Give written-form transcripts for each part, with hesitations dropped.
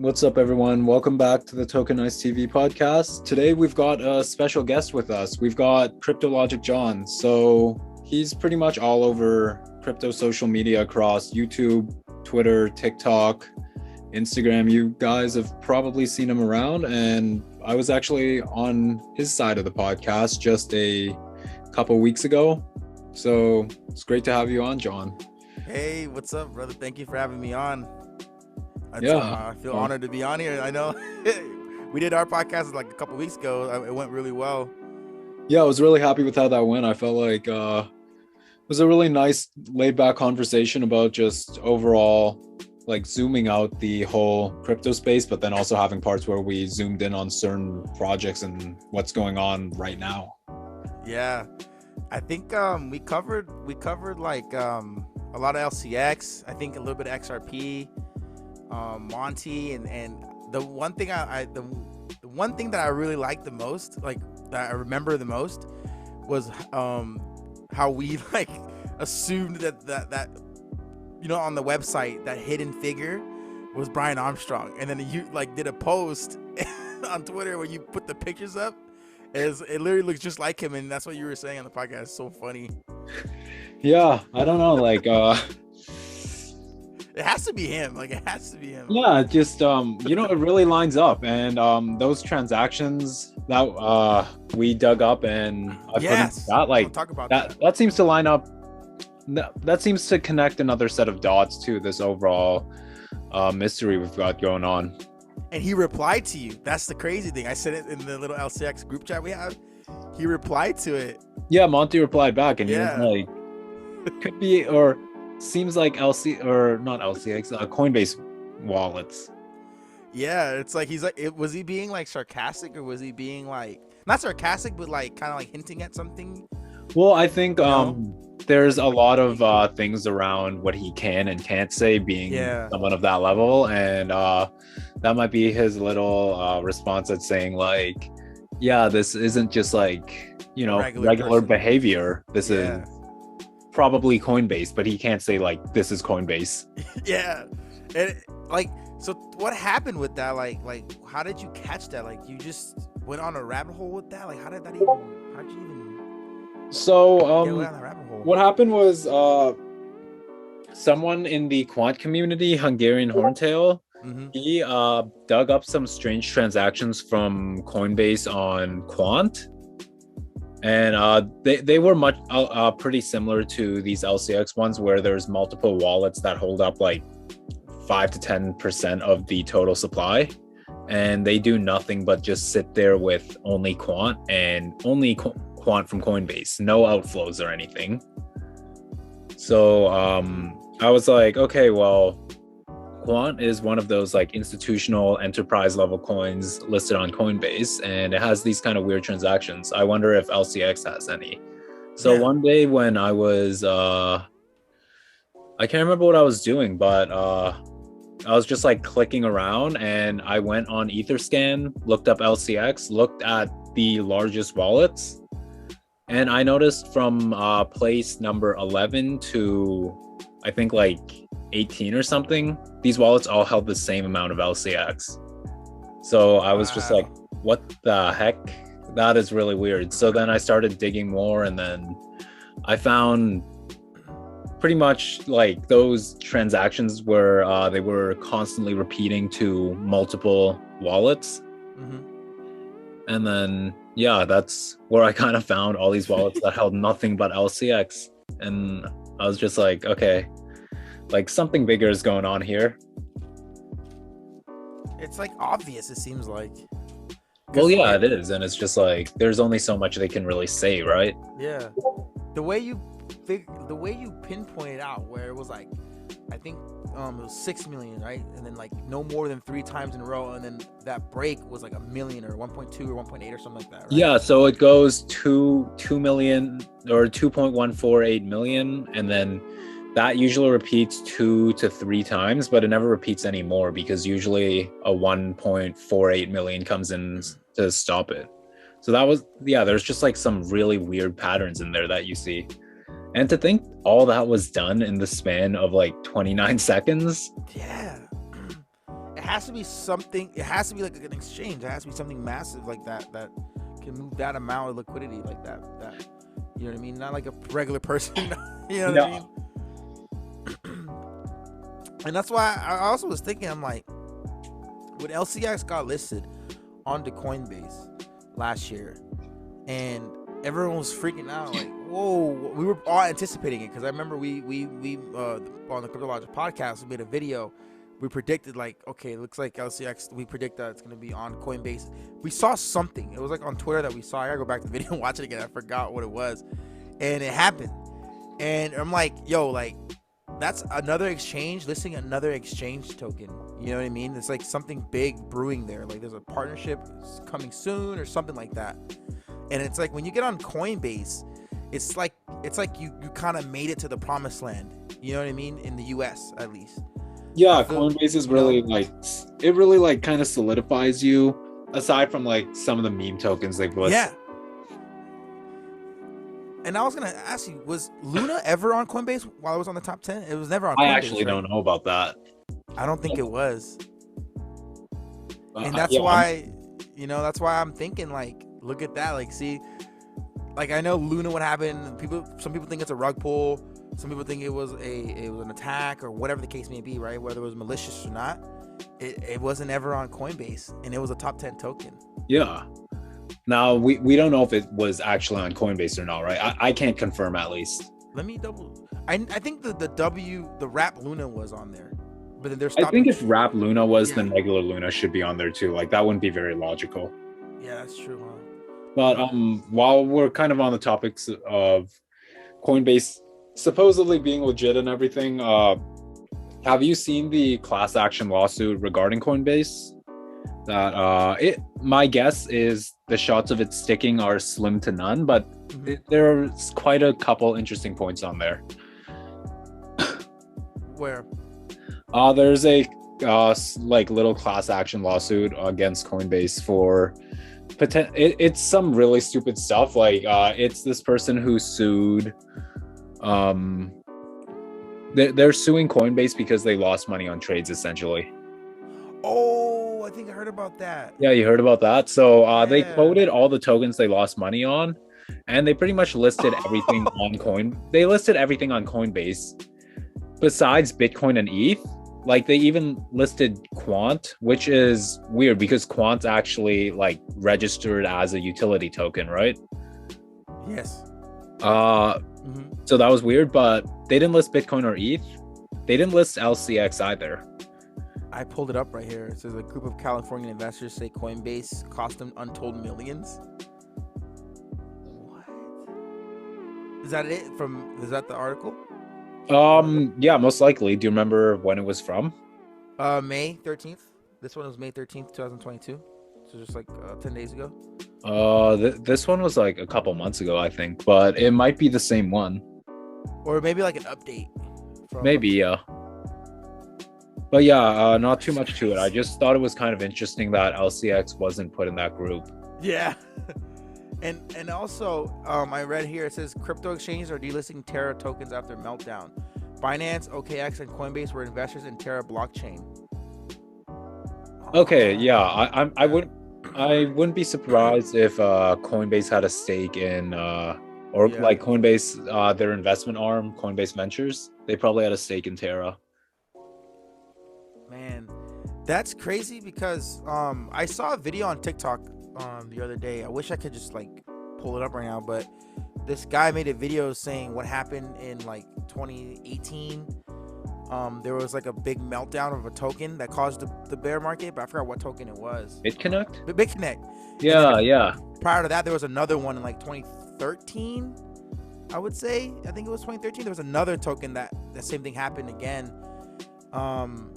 What's up, everyone? Welcome back to the Tokenicer TV podcast. Today, we've got a special guest with us. We've got CryptoLogicJohn. So he's pretty much all over crypto social media across YouTube, Twitter, TikTok, Instagram. You guys have probably seen him around. And I was actually on his side of the podcast just a couple weeks ago. So it's great to have you on, John. Hey, what's up, brother? Thank you for having me on. I feel honored to be on here. I know we did our podcast like a couple weeks ago. It went really well. Yeah, I was really happy with how that went. I felt like it was a really nice laid back conversation about just overall like zooming out the whole crypto space, but then also having parts where we zoomed in on certain projects and what's going on right now. Yeah, I think we covered like a lot of LCX. I think a little bit of XRP. Monty and the one thing the one thing that I really liked the most, like that I remember the most, was how we like assumed that you know, on the website that hidden figure was Brian Armstrong, and then you like did a post on Twitter where you put the pictures up as it literally looks just like him, and that's what you were saying on the podcast. It's so funny. Yeah, I don't know, like it has to be him. Like, it has to be him. Yeah, just you know, it really lines up, and those transactions that we dug up and I put in that, like talk about that seems to line up. That seems to connect another set of dots to this overall mystery we've got going on. And he replied to you. That's the crazy thing. I said it in the little LCX group chat we have. He replied to it. Yeah, Monty replied back, and he was like, could be, or seems like Coinbase wallets. Yeah, it's like he's like, was he being like sarcastic, or was he being like not sarcastic, but like kind of like hinting at something? Well, I think there's a lot of things around what he can and can't say, being someone of that level, and that might be his little response at saying like, yeah, this isn't just like, you know, regular behavior. This is probably Coinbase, but he can't say like this is Coinbase. Yeah, and like, so what happened with that? Like how did you catch that? Like, you just went on a rabbit hole with that? Like, how did you even so get on a rabbit hole? What happened was someone in the quant community, Hungarian Horntail, he dug up some strange transactions from Coinbase on Quant. And they were much pretty similar to these LCX ones, where there's multiple wallets that hold up like 5 to 10% of the total supply, and they do nothing but just sit there with only Quant and only Quant from Coinbase, no outflows or anything. So I was like, okay, well, Quant is one of those like institutional enterprise level coins listed on Coinbase, and it has these kind of weird transactions. I wonder if LCX has any. So one day when I was I can't remember what I was doing, but I was just like clicking around, and I went on Etherscan, looked up LCX, looked at the largest wallets, and I noticed from place number 11 to I think like 18 or something, these wallets all held the same amount of LCX. So I was just like, what the heck? That is really weird. So then I started digging more, and then I found pretty much like those transactions where they were constantly repeating to multiple wallets. And then that's where I kind of found all these wallets that held nothing but LCX, and I was just like, okay, like something bigger is going on here. It's like obvious, it seems like. Well, yeah, it is, and it's just like there's only so much they can really say, right? Yeah, the way you pinpointed out, where it was like, I think it was 6 million, right? And then like no more than 3 times in a row, and then that break was like 1 million or 1.2 or 1.8 or something like that, right? Yeah, so it goes to 2 million or 2.148 million, and then that usually repeats 2 to 3 times, but it never repeats anymore, because usually a 1.48 million comes in to stop it. So that was, there's just like some really weird patterns in there that you see. And to think all that was done in the span of like 29 seconds. Yeah. has to be something. It has to be like an exchange. It has to be something massive like that can move that amount of liquidity like that. You know what I mean? Not like a regular person. You know what I mean? And that's why I also was thinking, I'm like, when LCX got listed onto Coinbase last year, and everyone was freaking out, like, whoa, we were all anticipating it, because I remember we on the CryptoLogic podcast, we made a video. We predicted, like, okay, it looks like LCX, we predict that it's going to be on Coinbase. We saw something. It was like on Twitter that we saw. I got to go back to the video and watch it again. I forgot what it was. And it happened. And I'm like, yo, like, that's another exchange, listing another exchange token. You know what I mean? It's like something big brewing there. Like there's a partnership coming soon or something like that. And it's like when you get on Coinbase, it's like you kind of made it to the promised land. You know what I mean? In the US at least. Yeah, Coinbase is really it really kind of solidifies you, aside from like some of the meme tokens like Bullish. Yeah. And I was gonna ask you, was Luna ever on Coinbase while it was on the top 10? It was never on Coinbase. I actually don't know about that. I don't think it was. And that's why, that's why I'm thinking, like, look at that. Like, see, like, I know Luna, what happened. Some people think it's a rug pull. Some people think it was an attack or whatever the case may be, right? Whether it was malicious or not, it wasn't ever on Coinbase, and it was a top 10 token. Yeah. Now we don't know if it was actually on Coinbase or not, right? I can't confirm at least. Let me double. I think the Wrap Luna was on there, but then there's. I think if Wrap Luna was, then regular Luna should be on there too. Like that wouldn't be very logical. Yeah, that's true. Huh? But while we're kind of on the topics of Coinbase supposedly being legit and everything, have you seen the class action lawsuit regarding Coinbase? That my guess is the shots of it sticking are slim to none, but there's quite a couple interesting points on there. Where? There's a little class action lawsuit against Coinbase for it's some really stupid stuff. Like it's this person who sued. They're suing Coinbase because they lost money on trades, essentially. Oh, I think I heard about that. Yeah, you heard about that. So they quoted all the tokens they lost money on, and they pretty much listed everything on They listed everything on Coinbase besides Bitcoin and ETH. Like they even listed Quant, which is weird because Quant's actually like registered as a utility token, right? Yes. So that was weird, but they didn't list Bitcoin or ETH. They didn't list LCX either. I pulled it up right here. It says a group of California investors say Coinbase cost them untold millions. What? Is that it? Is that the article? Yeah, most likely. Do you remember when it was from? May 13th. This one was May 13th, 2022. So just like 10 days ago. This one was like a couple months ago, I think, but it might be the same one. Or maybe like an update. Maybe, yeah. But yeah, not too much to it. I just thought it was kind of interesting that LCX wasn't put in that group. Yeah. And also, I read here, it says crypto exchanges are delisting Terra tokens after meltdown. Binance, OKX, and Coinbase were investors in Terra blockchain. Okay, yeah, I wouldn't be surprised if Coinbase had a stake in like Coinbase, their investment arm, Coinbase Ventures. They probably had a stake in Terra. Man, that's crazy because I saw a video on TikTok the other day. I wish I could just like pull it up right now, but this guy made a video saying what happened in like 2018. There was like a big meltdown of a token that caused the bear market, but I forgot what token it was. BitConnect? BitConnect. Yeah. Prior to that, there was another one in like 2013, I would say. I think it was 2013. There was another token that same thing happened again. And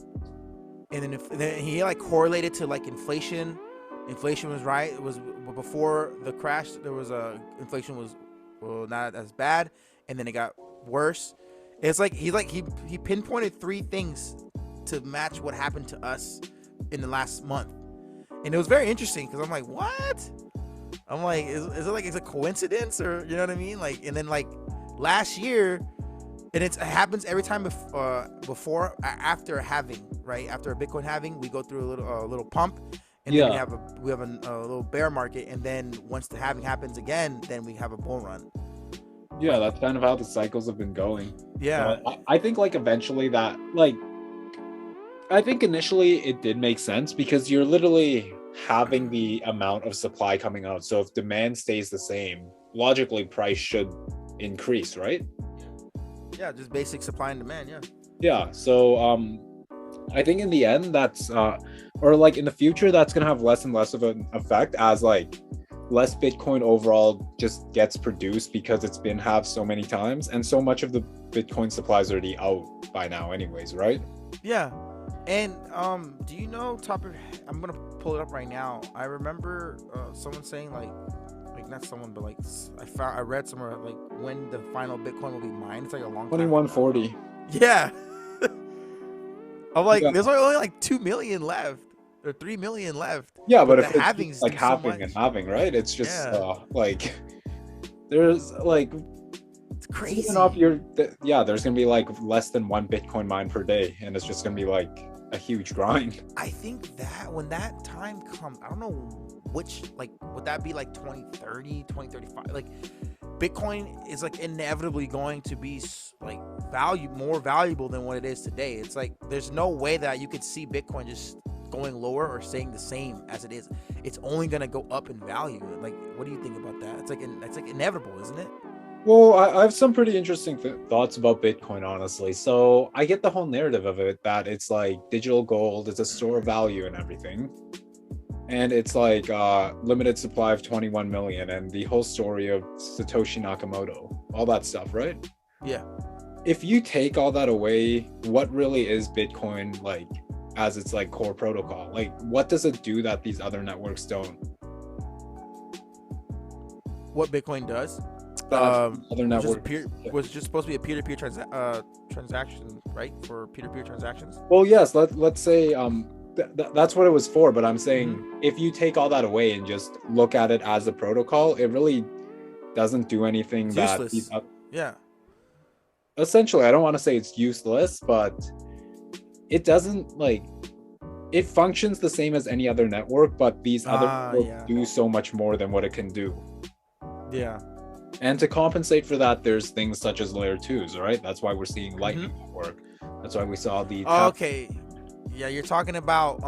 then he like correlated to like inflation. Inflation was right. It was before the crash. There was inflation was not as bad, and then it got worse. It's like he pinpointed 3 things to match what happened to us in the last month, and it was very interesting because I'm like, what? I'm like, is it like it's a coincidence or you know what I mean? Like, and then like last year, And it happens every time after halving, right? After a Bitcoin halving, we go through a little pump, and then we have a little bear market, and then once the halving happens again, then we have a bull run. Yeah, that's kind of how the cycles have been going. Yeah. I think like eventually that like I think initially it did make sense because you're literally having the amount of supply coming out. So if demand stays the same, logically price should increase, right? Yeah, just basic supply and demand. Yeah. So I think in the end that's or like in the future that's gonna have less and less of an effect as like less Bitcoin overall just gets produced because it's been halved so many times, and so much of the Bitcoin supply is already out by now anyways, right? Yeah. And do you know I'm gonna pull it up right now. I remember someone saying like not someone, but like I read somewhere like when the final Bitcoin will be mined. It's like a long time. 2140. Yeah. I'm like, there's only like 2 million left or 3 million left. Yeah, but the if halvings it's like halving and halving, right? It's just like there's like it's crazy. There's gonna be like less than 1 Bitcoin mine per day, and it's just gonna be like a huge grind. I think that when that time comes, I don't know which, like, would that be like 2030, 2035? Like, Bitcoin is like inevitably going to be like more valuable than what it is today. It's like there's no way that you could see Bitcoin just going lower or staying the same as it is. It's only gonna go up in value. Like, what do you think about that? It's like inevitable, isn't it? Well, I have some pretty interesting thoughts about Bitcoin, honestly. So I get the whole narrative of it that it's like digital gold, it's a store of value and everything. And it's like limited supply of 21 million and the whole story of Satoshi Nakamoto, all that stuff, right? Yeah. If you take all that away, what really is Bitcoin like as its like core protocol? Like, what does it do that these other networks don't? What Bitcoin does? Other networks was just supposed to be a peer-to-peer transaction, right? For peer-to-peer transactions. Well, yes. Let's say that's what it was for. But I'm saying if you take all that away and just look at it as a protocol, it really doesn't do anything. It's useless. Yeah. Essentially, I don't want to say it's useless, but it doesn't like. It functions the same as any other network, but these other networks do so much more than what it can do. Yeah. And to compensate for that, there's things such as layer 2s, right? That's why we're seeing Lightning Network. That's why we saw the... okay. Yeah, you're talking about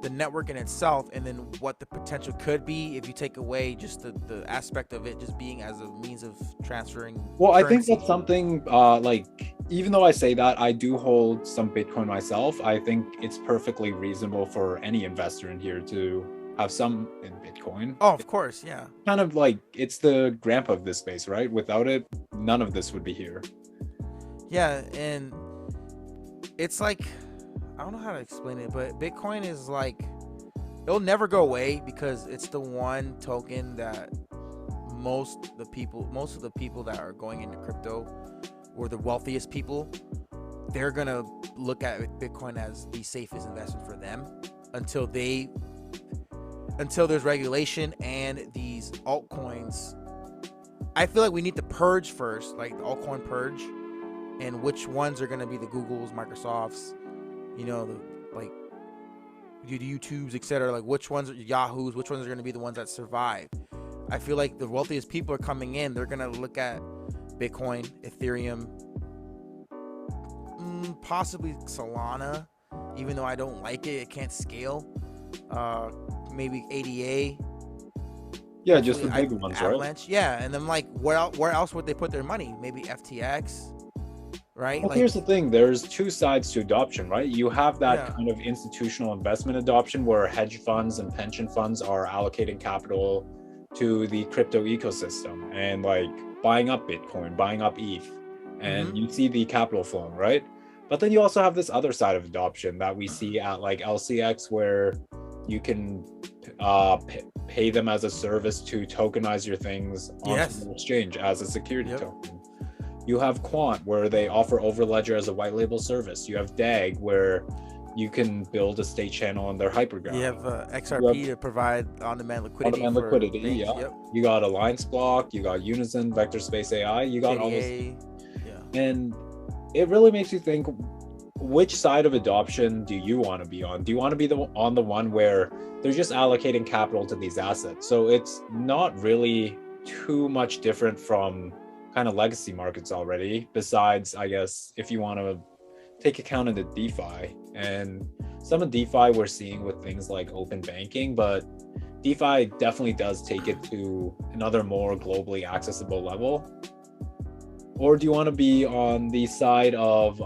the network in itself, and then what the potential could be if you take away just the aspect of it just being as a means of transferring currency. I think that's something, like, even though I say that, I do hold some Bitcoin myself. I think it's perfectly reasonable for any investor in here to have some in Bitcoin. Oh, of course, yeah. Kind of like it's the grandpa of this space, right? Without it, none of this would be here. Yeah, and it's like, I don't know how to explain it, but Bitcoin is like, it'll never go away because it's the one token that most of the people that are going into crypto, or the wealthiest people, they're gonna look at Bitcoin as the safest investment for them until there's regulation and these altcoins. I feel like we need to purge first, like the altcoin purge, and which ones are going to be the Googles, Microsofts, you know, the YouTubes, etc. Like which ones are Yahoos, which ones are going to be the ones that survive. I feel like the wealthiest people are coming in. They're going to look at Bitcoin, Ethereum, possibly Solana, even though I don't like it. It can't scale. Maybe ADA. Yeah, just the big ones, Avalanche. Right? Yeah, and then like where else would they put their money? Maybe FTX, right? Well, like, here's the thing: there's two sides to adoption, right? You have that kind of institutional investment adoption where hedge funds and pension funds are allocating capital to the crypto ecosystem and like buying up Bitcoin, buying up ETH, and you see the capital flowing, right? But then you also have this other side of adoption that we see at like LCX where you can pay them as a service to tokenize your things onto the exchange as a security token. You have Quant where they offer Overledger as a white label service. You have DAG where you can build a state channel on their hypergraph. You have XRP to provide on-demand liquidity. On-demand liquidity, You got Alliance Block, you got Unison, Vector Space AI, you got KDA, and it really makes you think, which side of adoption do you want to be on? Do you want to be on the one where they're just allocating capital to these assets? So it's not really too much different from kind of legacy markets already, besides, I guess, if you want to take account of the DeFi. And some of DeFi we're seeing with things like open banking, but DeFi definitely does take it to another more globally accessible level. Or do you want to be on the side of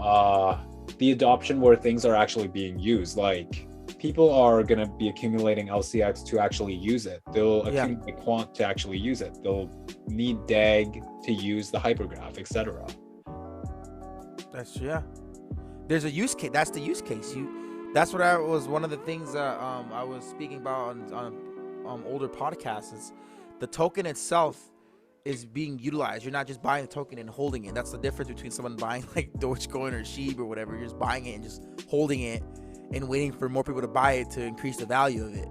the adoption where things are actually being used? Like, people are going to be accumulating LCX to actually use it. They'll accumulate quant to actually use it. They'll need DAG to use the hypergraph, etc. There's a use case. That's the use case. That's what was one of the things that I was speaking about on older podcasts. Is the token itself is being utilized. You're not just buying the token and holding it. That's the difference between someone buying like Dogecoin or SHIB or whatever. You're just buying it and just holding it and waiting for more people to buy it to increase the value of it.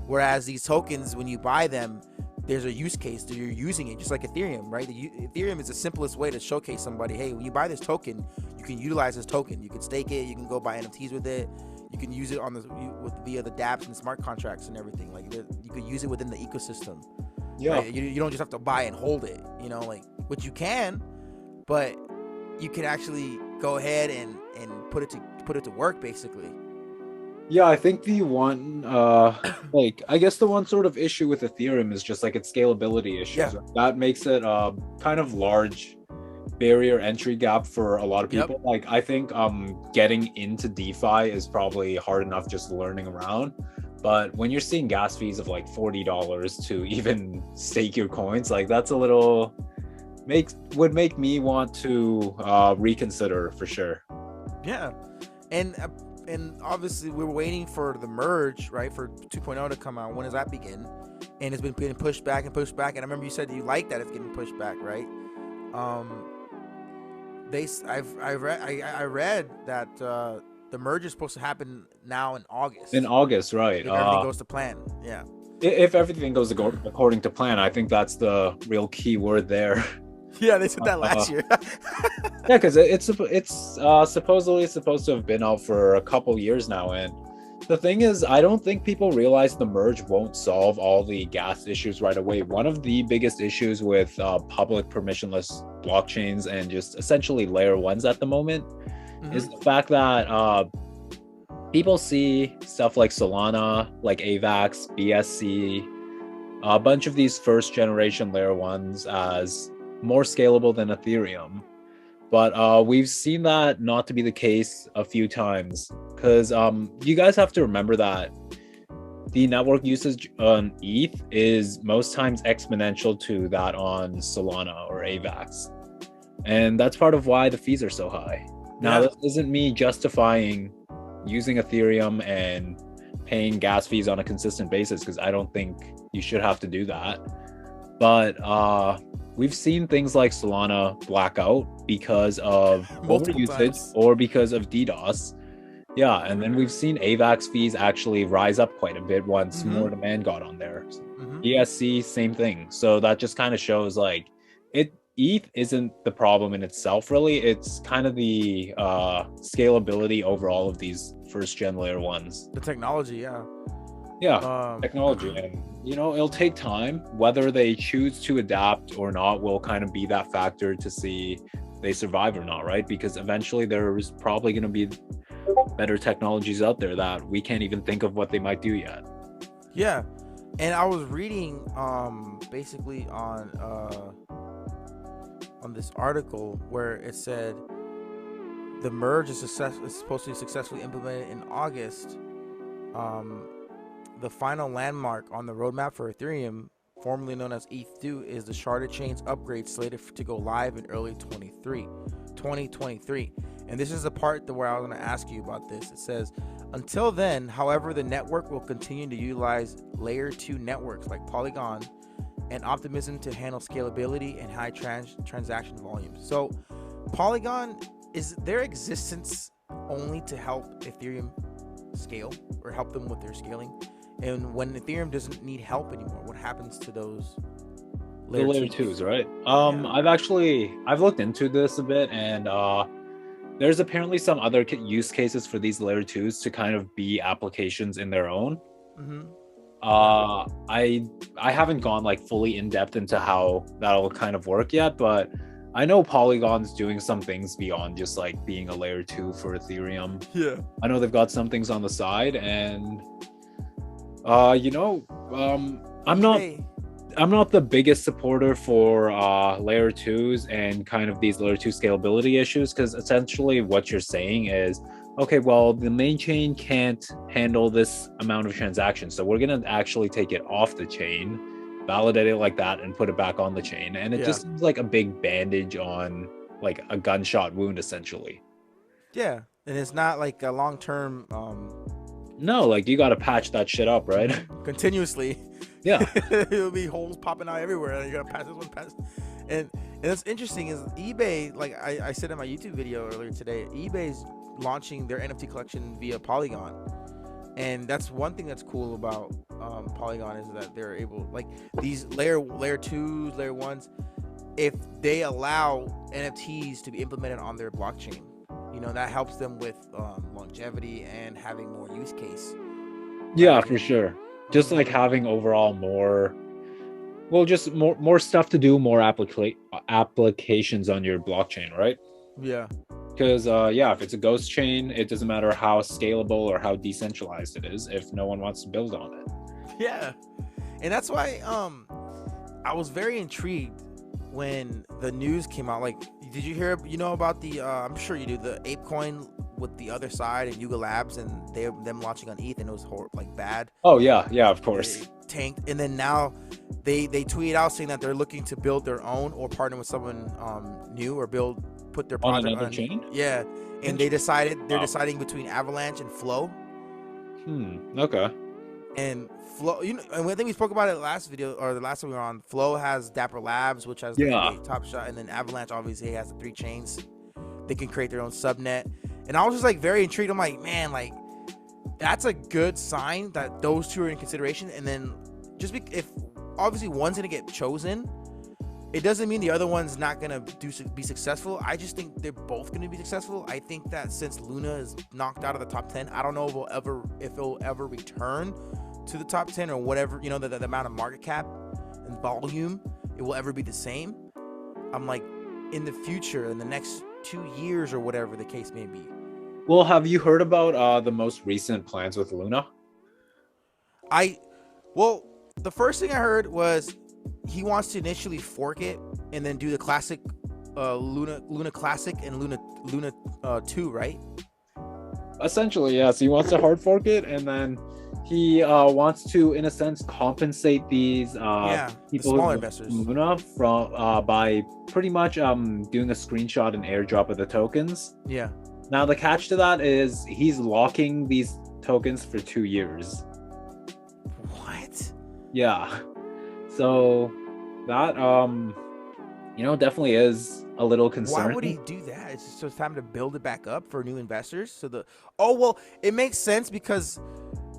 Whereas these tokens, when you buy them, there's a use case that you're using it, just like Ethereum, right? Ethereum is the simplest way to showcase somebody, hey, when you buy this token, you can utilize this token. You can stake it. You can go buy NFTs with it. You can use it via the dApps and smart contracts and everything. Like, you could use it within the ecosystem. Yeah, right? You don't just have to buy and hold it, like, which you can, but you can actually go ahead and put it to work, basically. Yeah, I think the one, I guess the one sort of issue with Ethereum is just like its scalability issues. Yeah. That makes it a kind of large barrier entry gap for a lot of people. Yep. Like, I think getting into DeFi is probably hard enough just learning around. But when you're seeing gas fees of like $40 to even stake your coins, like, that's a little would make me want to reconsider for sure. Yeah, and obviously we're waiting for the merge, right, for 2.0 to come out. When does that begin? And it's been getting pushed back and pushed back. And I remember you said you like that it's getting pushed back, right? I read that the merge is supposed to happen now in August. In August, right? If everything goes to plan, yeah. If everything goes according to plan, I think that's the real key word there. Yeah, they said that last year. Yeah, because it's supposedly supposed to have been out for a couple years now, and the thing is, I don't think people realize the merge won't solve all the gas issues right away. One of the biggest issues with public permissionless blockchains and just essentially layer ones at the moment is the fact that people see stuff like Solana, like AVAX, BSC, a bunch of these first generation layer ones as more scalable than Ethereum. But we've seen that not to be the case a few times, because you guys have to remember that the network usage on ETH is most times exponential to that on Solana or AVAX. And that's part of why the fees are so high. Now, this isn't me justifying using Ethereum and paying gas fees on a consistent basis, because I don't think you should have to do that. But we've seen things like Solana black out because of overusage or because of DDoS. Yeah, and then we've seen AVAX fees actually rise up quite a bit once more demand got on there. ESC, same thing. So that just kind of shows like ETH isn't the problem in itself, really. It's kind of the scalability over all of these first gen layer ones. The technology, technology, and it'll take time. Whether they choose to adapt or not will kind of be that factor to see if they survive or not, right? Because eventually there's probably going to be better technologies out there that we can't even think of what they might do yet. Yeah, and I was reading basically on this article where it said the merge is supposed to be successfully implemented in August. The final landmark on the roadmap for Ethereum, formerly known as ETH2, is the Sharded Chains upgrade slated to go live in early 2023. And this is the part where I was going to ask you about this. It says, until then, however, the network will continue to utilize layer 2 networks like Polygon and Optimism to handle scalability and high transaction volumes. So Polygon, is their existence only to help Ethereum scale or help them with their scaling? And when Ethereum doesn't need help anymore, what happens to those layer twos, right? I've looked into this a bit, and there's apparently some other use cases for these layer 2s to kind of be applications in their own. I haven't gone like fully in depth into how that'll kind of work yet, but I know Polygon's doing some things beyond just like being a layer 2 for Ethereum. Yeah, I know they've got some things on the side, and I'm not the biggest supporter for layer 2s and kind of these layer 2 scalability issues, because essentially what you're saying is, okay, well, the main chain can't handle this amount of transactions, so we're going to actually take it off the chain, validate it like that, and put it back on the chain. And it just seems like a big bandage on like a gunshot wound, essentially. Yeah, and it's not like a long-term... No, like you got to patch that shit up, right? Continuously. Yeah. It'll be holes popping out everywhere, and you gotta pass this one, pass. And what's interesting is eBay, like I said in my YouTube video earlier today, eBay's launching their NFT collection via Polygon. And that's one thing that's cool about Polygon, is that they're able, like these layer 2s, layer 1s, if they allow NFTs to be implemented on their blockchain, you know, that helps them with longevity and having more use case. Yeah, for sure. Just like having overall more, well, just more stuff to do, more applications on your blockchain, right? Yeah. Because if it's a ghost chain, it doesn't matter how scalable or how decentralized it is if no one wants to build on it. Yeah, and that's why I was very intrigued when the news came out. Like, did you hear, you know, about the I'm sure you do, the ApeCoin with the other side and Yuga Labs, and them launching on ETH, and it was like bad. Oh yeah, of course. It tanked, and then now they tweeted out saying that they're looking to build their own or partner with someone new, or put their project on another chain. Yeah, and they're deciding between Avalanche and Flow. Okay. And Flow, you know, and I think we spoke about it last video, or the last time we were on. Flow has Dapper Labs, which has the Top Shot, and then Avalanche obviously has the 3 chains. They can create their own subnet, and I was just like very intrigued. I'm like, man, like that's a good sign that those two are in consideration. And then just if obviously one's gonna get chosen, it doesn't mean the other one's not gonna be successful. I just think they're both gonna be successful. I think that since Luna is knocked out of the top 10, I don't know if it'll ever return to the top 10 or whatever, you know, the amount of market cap and volume, it will ever be the same. I'm like, in the future, in the next 2 years or whatever the case may be. Well, have you heard about the most recent plans with Luna? Well, the first thing I heard was he wants to initially fork it and then do the classic Luna Classic and Luna 2, right? Essentially, yes. He wants to hard fork it, and then he wants to, in a sense, compensate these people, smaller investors, Luna, from by pretty much doing a screenshot and airdrop of the tokens. Yeah. Now the catch to that is he's locking these tokens for 2 years. What? Yeah. So that definitely is a little concerning. Why would he do that? It's just time to build it back up for new investors. So it makes sense, because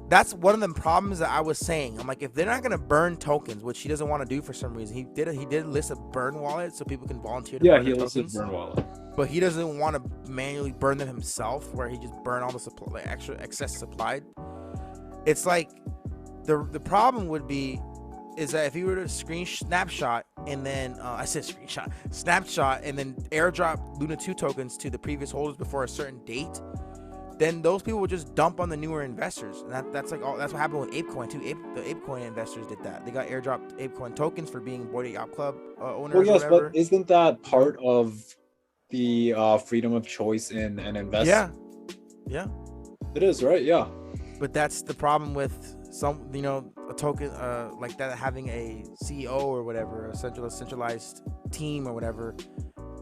that's one of the problems that I was saying. I'm like, if they're not gonna burn tokens, which he doesn't want to do for some reason, he did list a burn wallet so people can volunteer to burn he listed tokens. Burn wallet, but he doesn't want to manually burn them himself, where he just burn all the supply, like extra excess supplied. It's like the problem would be is that if you were to snapshot and then snapshot and then airdrop Luna 2 tokens to the previous holders before a certain date, then those people would just dump on the newer investors. And that's what happened with ApeCoin too. The ApeCoin investors did that. They got airdropped ApeCoin tokens for being Bored Ape Yacht Club owners. Well, yes, but isn't that part of the freedom of choice in an investment? Yeah, it is, right? Yeah, but that's the problem with some, a token like that having a CEO or whatever, a centralized team or whatever.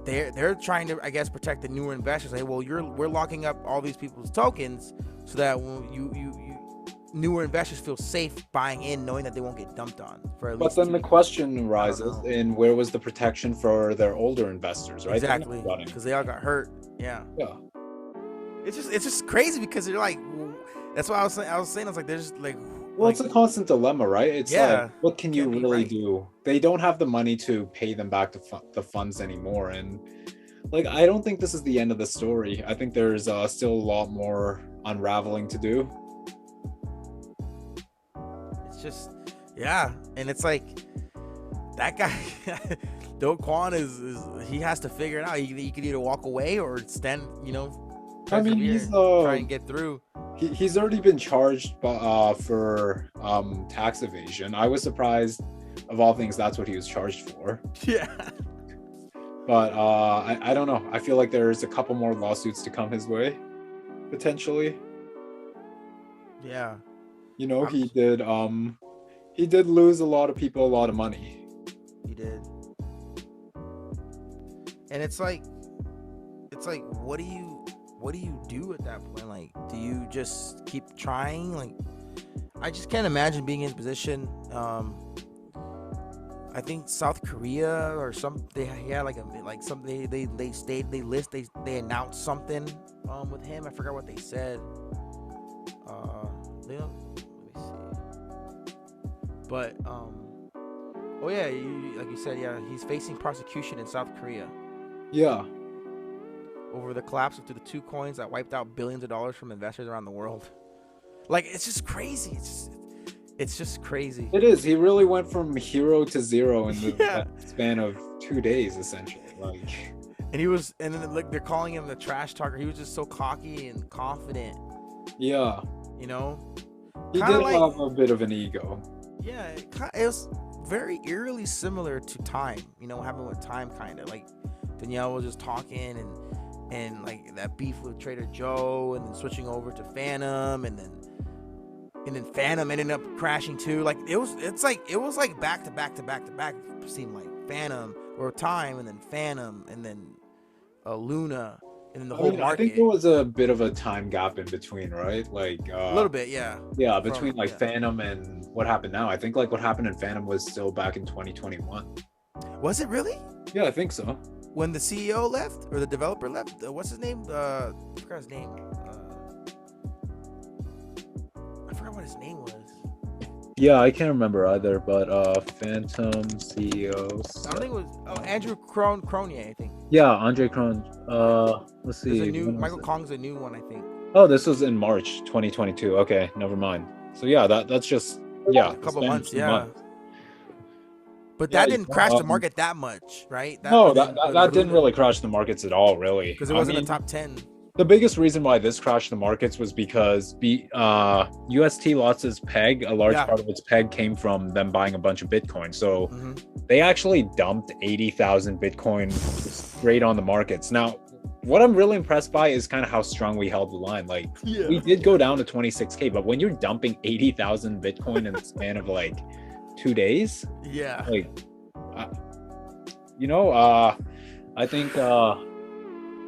They're trying to, I guess, protect the newer investors. Like, well, we're locking up all these people's tokens so that you newer investors feel safe buying in, knowing that they won't get dumped on for at least. But then the question rises: in where was the protection for their older investors, right? Exactly, because they all got hurt. Yeah. It's just crazy, because they're like, that's what I was saying. I was like, there's like. Well, it's a constant dilemma, right? It's like, what can you really do? They don't have the money to pay them back the funds anymore, and like, I don't think this is the end of the story. I think there's still a lot more unraveling to do. It's just, yeah, and it's like that guy, Do Kwon is he has to figure it out. He could either walk away or stand, I mean, try and get through. He's already been charged for tax evasion. I was surprised, of all things, that's what he was charged for. Yeah. But I don't know. I feel like there's a couple more lawsuits to come his way, potentially. Yeah. He did lose a lot of people a lot of money. He did. And it's like what do you do at that point? Like, do you just keep trying? Like, I just can't imagine being in his position. I think South Korea or they announced something with him. I forgot what they said. Let me see. But oh yeah, like you said, yeah, he's facing prosecution in South Korea. Yeah. Over the collapse of the two coins that wiped out billions of dollars from investors around the world. Like, it's just crazy. It's just crazy. It is. He really went from hero to zero in the span of 2 days, essentially. Like, and then like they're calling him the trash talker. He was just so cocky and confident. Yeah. He did have a bit of an ego. Yeah, it was very eerily similar to Time. What happened with Time, kind of like Danielle was just talking and like that beef with Trader Joe, and then switching over to Phantom, and then Phantom ended up crashing too. Like, it was like back to back to back to back. It seemed like Phantom or Time, and then Phantom, and then Luna, and then the whole market. I think there was a bit of a time gap in between, right? Like a little bit, yeah. Yeah, between Phantom and what happened now. I think like what happened in Phantom was still back in 2021. Was it really? Yeah, I think so. When the CEO left or the developer left, what's his name? I forgot his name. I forgot what his name was. Yeah, I can't remember either. But Phantom CEO. I don't think it was Andrew Cronier, I think. Yeah, Andre Cron. Let's see. There's a new Michael Kong's a new one, I think. Oh, this was in March 2022. Okay, never mind. So yeah, that's just a couple months. Yeah. Months. But that didn't crash the market that much, right? That didn't really crash the markets at all, really. Because it wasn't a top 10. The biggest reason why this crashed the markets was because UST lost its peg. A large part of its peg came from them buying a bunch of Bitcoin. So they actually dumped 80,000 Bitcoin straight on the markets. Now, what I'm really impressed by is kind of how strong we held the line. Like, we did go down to 26K, but when you're dumping 80,000 Bitcoin in the span of like 2 days, like, I think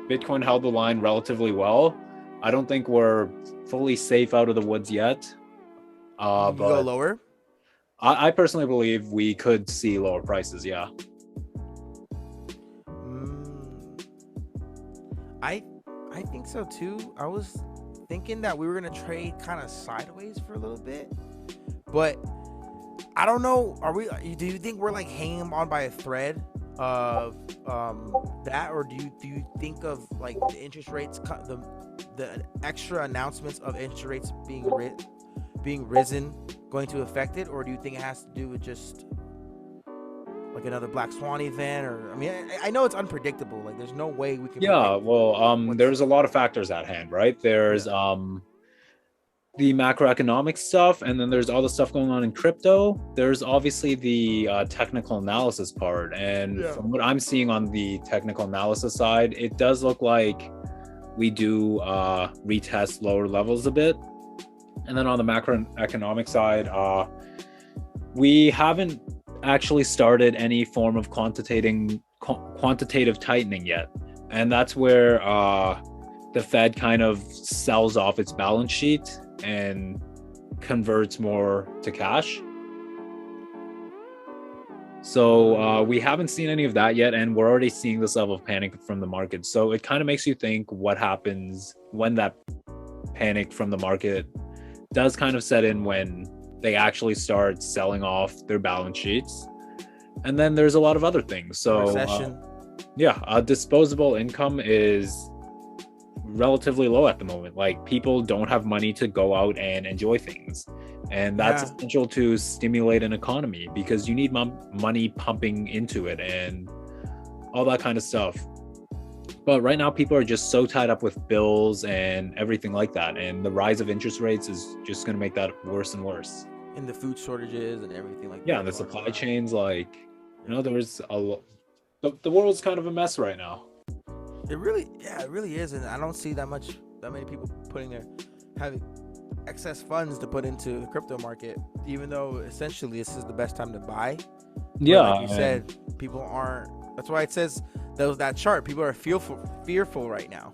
Bitcoin held the line relatively well. I don't think we're fully safe out of the woods yet. But go lower. I personally believe we could see lower prices. Yeah. I think so too. I was thinking that we were gonna trade kind of sideways for a little bit, but I don't know. Do you think we're like hanging on by a thread of that, or do you think of like the interest rates, the extra announcements of interest rates being risen going to affect it, or do you think it has to do with just like another Black Swan event? Or I know it's unpredictable. Like, there's no way we can. Yeah, well, there's a lot of factors at hand, right? There's the macroeconomic stuff, and then there's all the stuff going on in crypto. There's obviously the technical analysis part, and from what I'm seeing on the technical analysis side, it does look like we do retest lower levels a bit. And then on the macroeconomic side, we haven't actually started any form of quantitative tightening yet, and that's where the Fed kind of sells off its balance sheet and converts more to cash. So we haven't seen any of that yet, and we're already seeing this level of panic from the market. So it kind of makes you think what happens when that panic from the market does kind of set in, when they actually start selling off their balance sheets. And then there's a lot of other things. So recession. Yeah, disposable income is relatively low at the moment. Like, people don't have money to go out and enjoy things, and that's Yeah. essential to stimulate an economy because you need money pumping into it and all that kind of stuff. But right now people are just so tied up with bills and everything like that, and the rise of interest rates is just going to make that worse and worse. And the food shortages and everything like Yeah, that and the going supply around. chains, like, Yeah. there's the world's kind of a mess right now. It really, yeah, it really is, and I don't see that many people having excess funds to put into the crypto market, even though essentially this is the best time to buy. But Yeah, like you said, people aren't. That's why it says that chart. People are fearful right now.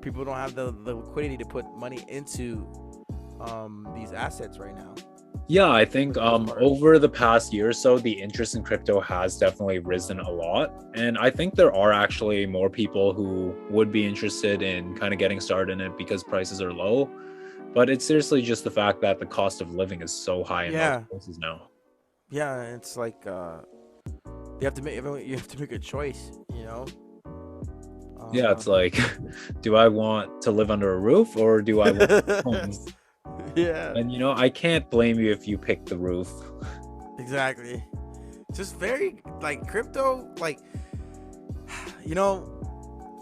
People don't have the liquidity to put money into these assets right now. yeah, I think For the most part. over the past year or so, the interest in crypto has definitely risen a lot, and I think there are actually more people who would be interested in kind of getting started in it because prices are low. But it's seriously just the fact that the cost of living is so high in most Yeah, places now. yeah. It's like you have to make a choice. You know. Yeah, it's like, do I want to live under a roof or do I want homes? Yeah. And I can't blame you if you pick the roof. Exactly. Just very like crypto, like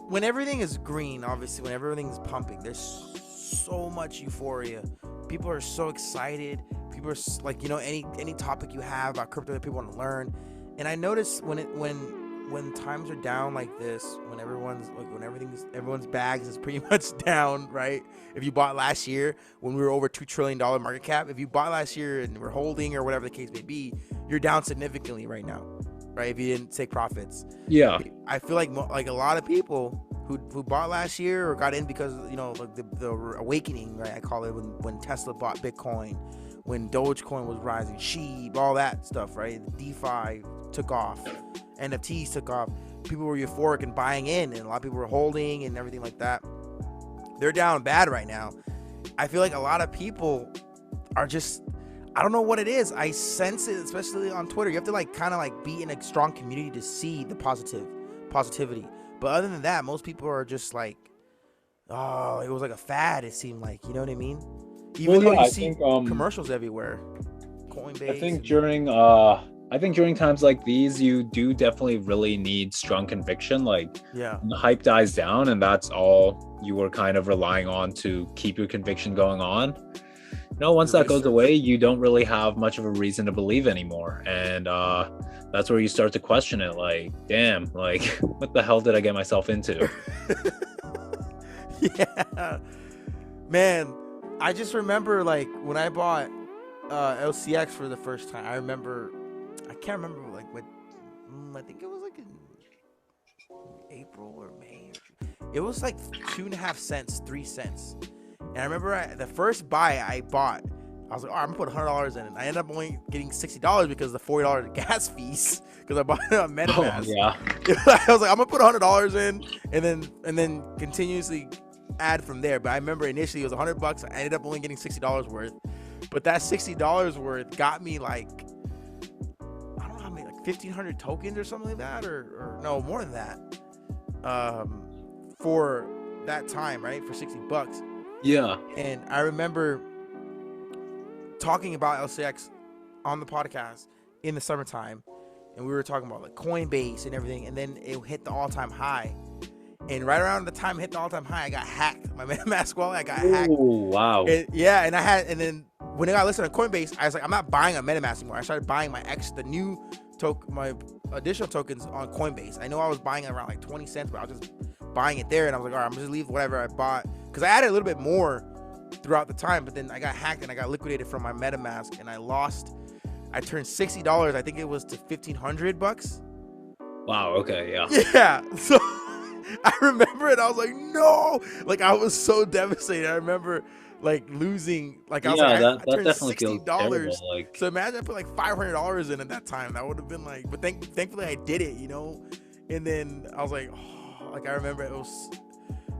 when everything is green, obviously when everything's pumping, there's so much euphoria. People are so excited. People are like, any topic you have about crypto that people want to learn. And I notice when times are down like this, when everyone's bags is pretty much down, right? If you bought last year when we were over $2 trillion market cap, if you bought last year and we're holding or whatever the case may be, you're down significantly right now, right? If you didn't take profits. Yeah. I feel like a lot of people who bought last year or got in because like the awakening, right? I call it when Tesla bought Bitcoin, when Dogecoin was rising, SHIB, all that stuff, right? DeFi took off, NFTs took off. People were euphoric and buying in, and a lot of people were holding and everything like that. They're down bad right now. I feel like a lot of people are just, I don't know what it is. I sense it, especially on Twitter. You have to kind of be in a strong community to see the positivity. But other than that, most people are just like, oh, it was like a fad. It seemed like, you know what I mean? Even though you see commercials everywhere, Coinbase. I think during times like these, you do definitely really need strong conviction. Like, yeah, the hype dies down, and that's all you were kind of relying on to keep your conviction going on. Once that goes away, you don't really have much of a reason to believe anymore, and that's where you start to question it. Like, damn, like, what the hell did I get myself into? Yeah, man. I just remember when I bought LCX for the first time. I can't remember what. I think it was in April or May. It was like 2.5 cents, 3 cents. And I remember the first buy I bought, I was like, I'm gonna put $100 in it. I ended up only getting $60 because of the $40 gas fees because I bought it on MetaMask. Oh, yeah. I was like, I'm gonna put $100 in and then continuously add from there. But I remember initially it was $100. I ended up only getting $60 worth. But that $60 worth got me I don't know how many, 1,500 tokens or something like that, or no, more than that. For that time, right? For $60. Yeah. And I remember talking about LCX on the podcast in the summertime, and we were talking about Coinbase and everything, and then it hit the all-time high. And right around the time it hit the all-time high, I got hacked. My MetaMask wallet, I got hacked. Oh, wow. And then when it got listed on Coinbase, I was like, I'm not buying a MetaMask anymore. I started buying my additional tokens on Coinbase. I know I was buying it around 20 cents, but I was just buying it there, and I was like, all right, I'm just leave whatever I bought, because I added a little bit more throughout the time, but then I got hacked and I got liquidated from my MetaMask, and I turned $60, I think it was, to $1,500. Wow. Okay. Yeah. Yeah. So I remember it. I was like, no. I was so devastated. I remember losing. I was that turned definitely $60. feels terrible. So imagine I put $500 in at that time. That would have been but thankfully I did it, And then I was like, oh, I remember it was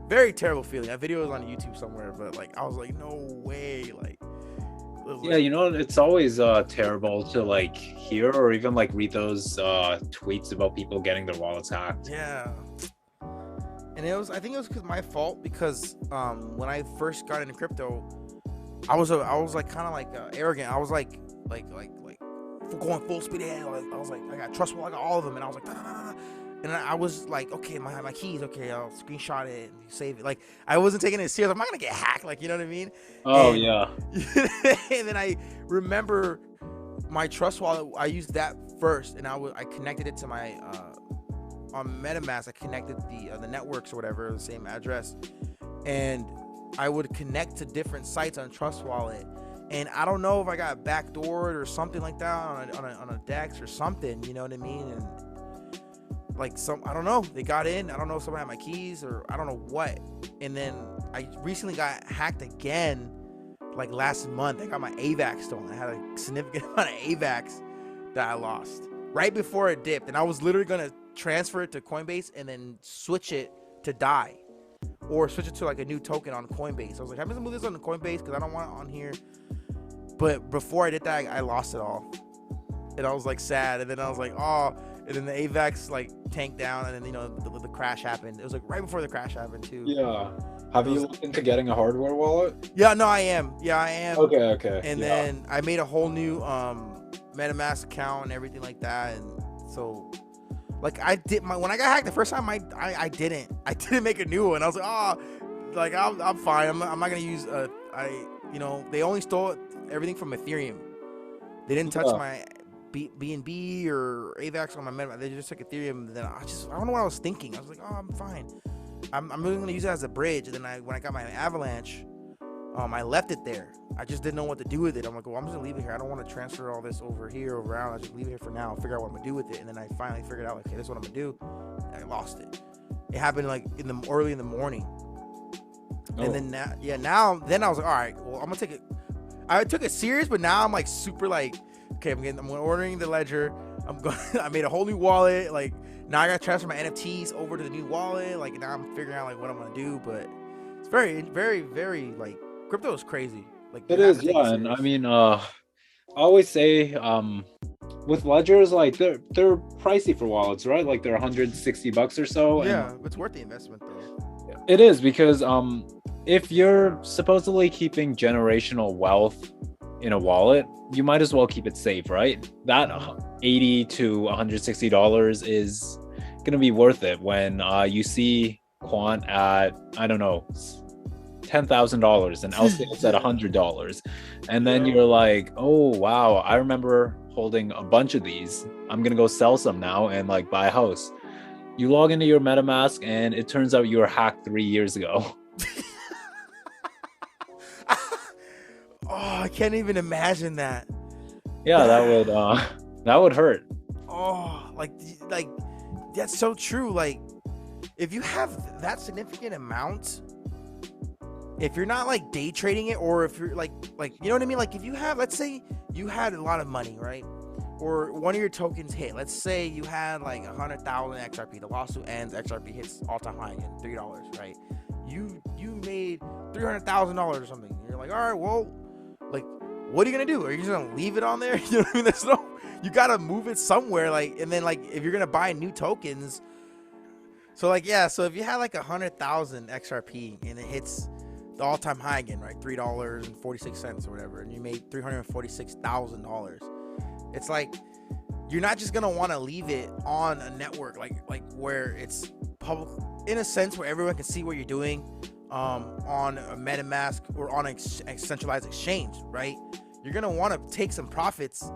very terrible feeling. That video is on YouTube somewhere, but I was like, no way. Yeah, you know, it's always terrible to like hear or even like read those tweets about people getting their wallets hacked. Yeah. And I think it was because my fault, because when I first got into crypto, I was like kind of like arrogant. I was like going full speed ahead. I was like, I got trust wallet, I got all of them, and I was like, and I was like, okay, my keys, okay, I'll screenshot it and save it. Like, I wasn't taking it serious. I'm not gonna get hacked, like, you know what I mean? Oh, and, yeah. And then I remember my trust wallet. I used that first, and I connected it to my on MetaMask. I connected the networks or whatever, the same address, and I would connect to different sites on Trust Wallet. And I don't know if I got backdoored or something like that on a DEX or something, you know what I mean? And like I don't know, they got in. I don't know if someone had my keys or I don't know what. And then I recently got hacked again, like last month. I got my AVAX stolen. I had a significant amount of AVAX that I lost right before it dipped. And I was literally gonna transfer it to Coinbase and then switch it to DAI, or switch it to like a new token on Coinbase. I was like, I'm gonna move this on the Coinbase because I don't want it on here. But before I did that, I lost it all, and I was like sad. And then I was like, oh. And then the AVAX like tanked down, and then, you know, the crash happened. It was like right before the crash happened too. Yeah. Have you looked into getting a hardware wallet? Yeah, no, I am. Yeah, I am. Okay. And then I made a whole new MetaMask account and everything like that. And so, like, I did when I got hacked the first time, I didn't make a new one. I was like, oh, like I'm fine. I'm not gonna use you know, they only stole everything from Ethereum. They didn't touch my BNB or AVAX on my MetaMask. They just took Ethereum. And then I don't know what I was thinking. I was like, oh, I'm fine. I'm really gonna use it as a bridge. And then when I got my Avalanche, I left it there. I just didn't know what to do with it. I'm like, well, I'm just gonna leave it here. I don't want to transfer all this over here, over around. I just leave it here for now. Figure out what I'm gonna do with it. And then I finally figured out, like, okay, this is what I'm gonna do. And I lost it. It happened like early in the morning. Oh. And then then I was like, all right, well, I'm gonna take it. I took it serious, but now I'm like super like, okay, I'm ordering the ledger. I made a whole new wallet. Like, now I gotta transfer my NFTs over to the new wallet. Like, now I'm figuring out like what I'm gonna do. But it's very, very, very, like, crypto is crazy. Like, it is, yeah. And I mean, I always say, with ledgers, like they're pricey for wallets, right? Like they're $160 or so. Yeah, it's worth the investment though. It is, because if you're supposedly keeping generational wealth in a wallet, you might as well keep it safe, right? That $80 to $160 is gonna be worth it when you see Quant at, I don't know, $10,000 and LCX at $100, and then you're like, oh wow, I remember holding a bunch of these. I'm gonna go sell some now and like buy a house. You log into your MetaMask and it turns out you were hacked 3 years ago. Oh, I can't even imagine that. Yeah, that would hurt. Oh, like that's so true. Like, if you have that significant amount, if you're not like day trading it, or if you're like you know what I mean? Like, if you have, let's say you had a lot of money, right? Or one of your tokens hit. Let's say you had like 100,000 XRP. The lawsuit ends. XRP hits all-time high again, $3, right? You made $300,000 or something. You're like, all right, well, like, what are you gonna do? Are you just gonna leave it on there? You know what I mean? There's no, you gotta move it somewhere. Like, and then like if you're gonna buy new tokens, so like, yeah, so if you had like 100,000 XRP and it hits the all-time high again, right? $3.46 or whatever, and you made $346,000. It's like, you're not just gonna want to leave it on a network like where it's public, in a sense, where everyone can see what you're doing, on a MetaMask or on a centralized exchange, right? You're gonna want to take some profits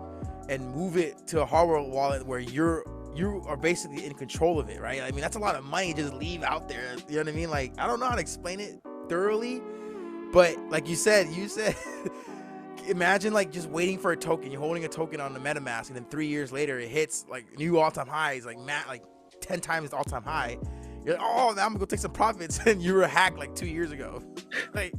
and move it to a hardware wallet where you are basically in control of it, right? I mean, that's a lot of money to just leave out there. You know what I mean? Like, I don't know how to explain it thoroughly, but like you said imagine like just waiting for a token. You're holding a token on the MetaMask, and then 3 years later it hits like new all-time highs, like 10 times the all-time high. You're like, oh, now I'm gonna go take some profits, and you were hacked like 2 years ago. Like,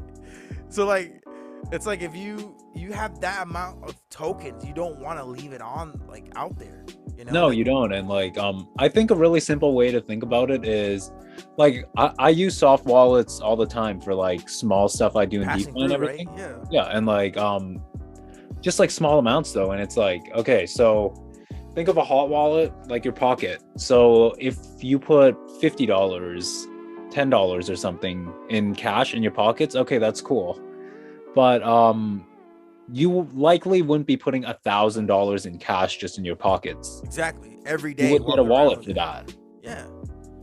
so like, it's like, if you have that amount of tokens, you don't want to leave it on like out there, you know? No, you don't. And like, I think a really simple way to think about it is, like, I use soft wallets all the time for like small stuff I do in DeFi and everything. Right? Yeah, and like, just like small amounts though. And it's like, okay, so think of a hot wallet like your pocket. So if you put $50, $10 or something in cash in your pockets, okay, that's cool. But you likely wouldn't be putting $1,000 in cash just in your pockets. Exactly. Every day. You would get a wallet for that. Yeah.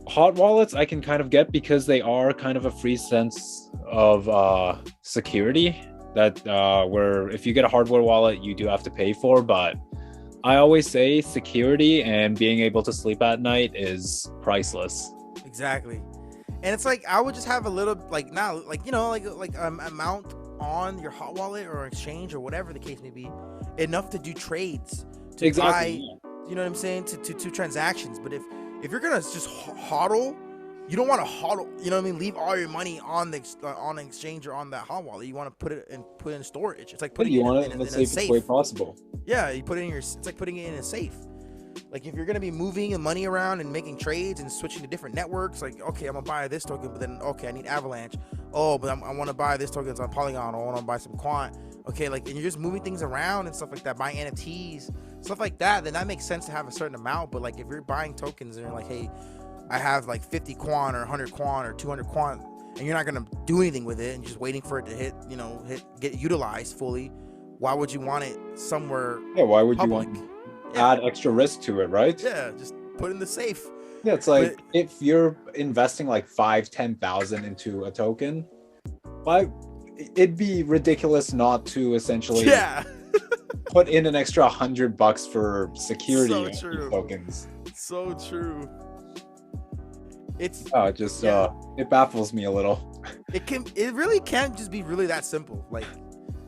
Hot wallets I can kind of get because they are kind of a free sense of security that where if you get a hardware wallet, you do have to pay for. But I always say security and being able to sleep at night is priceless. Exactly. And it's like I would just have a little like now like amount on your hot wallet or exchange or whatever the case may be, enough to do trades to buy, you know what I'm saying, to transactions. But if you're gonna just hodl, you don't want to hodl, you know what I mean, leave all your money on the exchange or on that hot wallet. You want to put it in storage. It's like putting it in the safest way possible. Yeah, you put it in it's like putting it in a safe. Like if you're gonna be moving the money around and making trades and switching to different networks, like okay, I'm gonna buy this token, but then okay, I need Avalanche. Oh, but I want to buy this token on Polygon, or I want to buy some Quant. Okay, like, and you're just moving things around and stuff like that, buying NFTs, stuff like that. Then that makes sense to have a certain amount. But like if you're buying tokens and you're like, hey, I have like 50 Quant or 100 Quant or 200 Quant, and you're not gonna do anything with it and just waiting for it to get utilized fully. Why would you want it somewhere? Yeah, why would public? You want add extra risk to it, right? Yeah, just put in the safe. Yeah, it's like if you're investing like 5,000-10,000 into a token, it'd be ridiculous not to essentially put in an extra $100 for security on tokens. So true. It's it baffles me a little. It really can't just be really that simple. Like,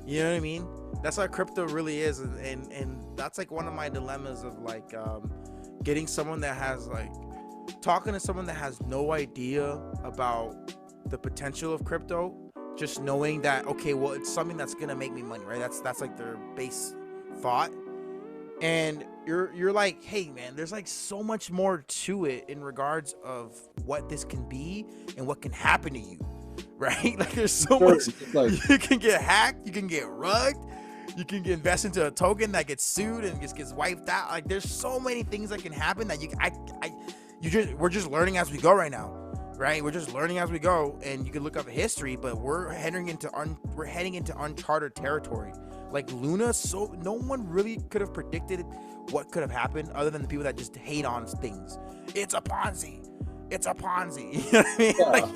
you know what I mean? That's what crypto really is, and that's like one of my dilemmas of like getting someone that has like talking to someone that has no idea about the potential of crypto, just knowing that okay, well, it's something that's gonna make me money, right? That's like their base thought, and you're like, hey man, there's like so much more to it in regards of what this can be and what can happen to you, right? Like there's so much. Like, you can get hacked, you can get rugged, you can get invest into a token that gets sued and just gets wiped out. Like there's so many things that can happen that we're just learning as we go right now, right? We're just learning as we go, and you can look up history, but we're heading into uncharted territory. Like Luna, so no one really could have predicted what could have happened other than the people that just hate on things. It's a Ponzi. You know what I mean? Yeah.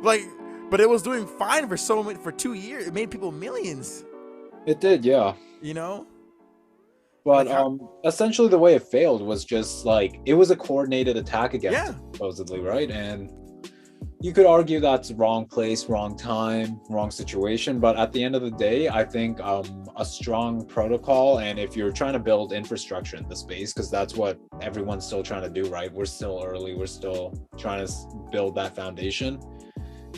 Like, but it was doing fine for 2 years. It made people millions. It did, yeah. You know? But essentially the way it failed was just like it was a coordinated attack against it, supposedly, right? And you could argue that's wrong place, wrong time, wrong situation. But at the end of the day, I think a strong protocol, and if you're trying to build infrastructure in the space, because that's what everyone's still trying to do, right? We're still early. We're still trying to build that foundation.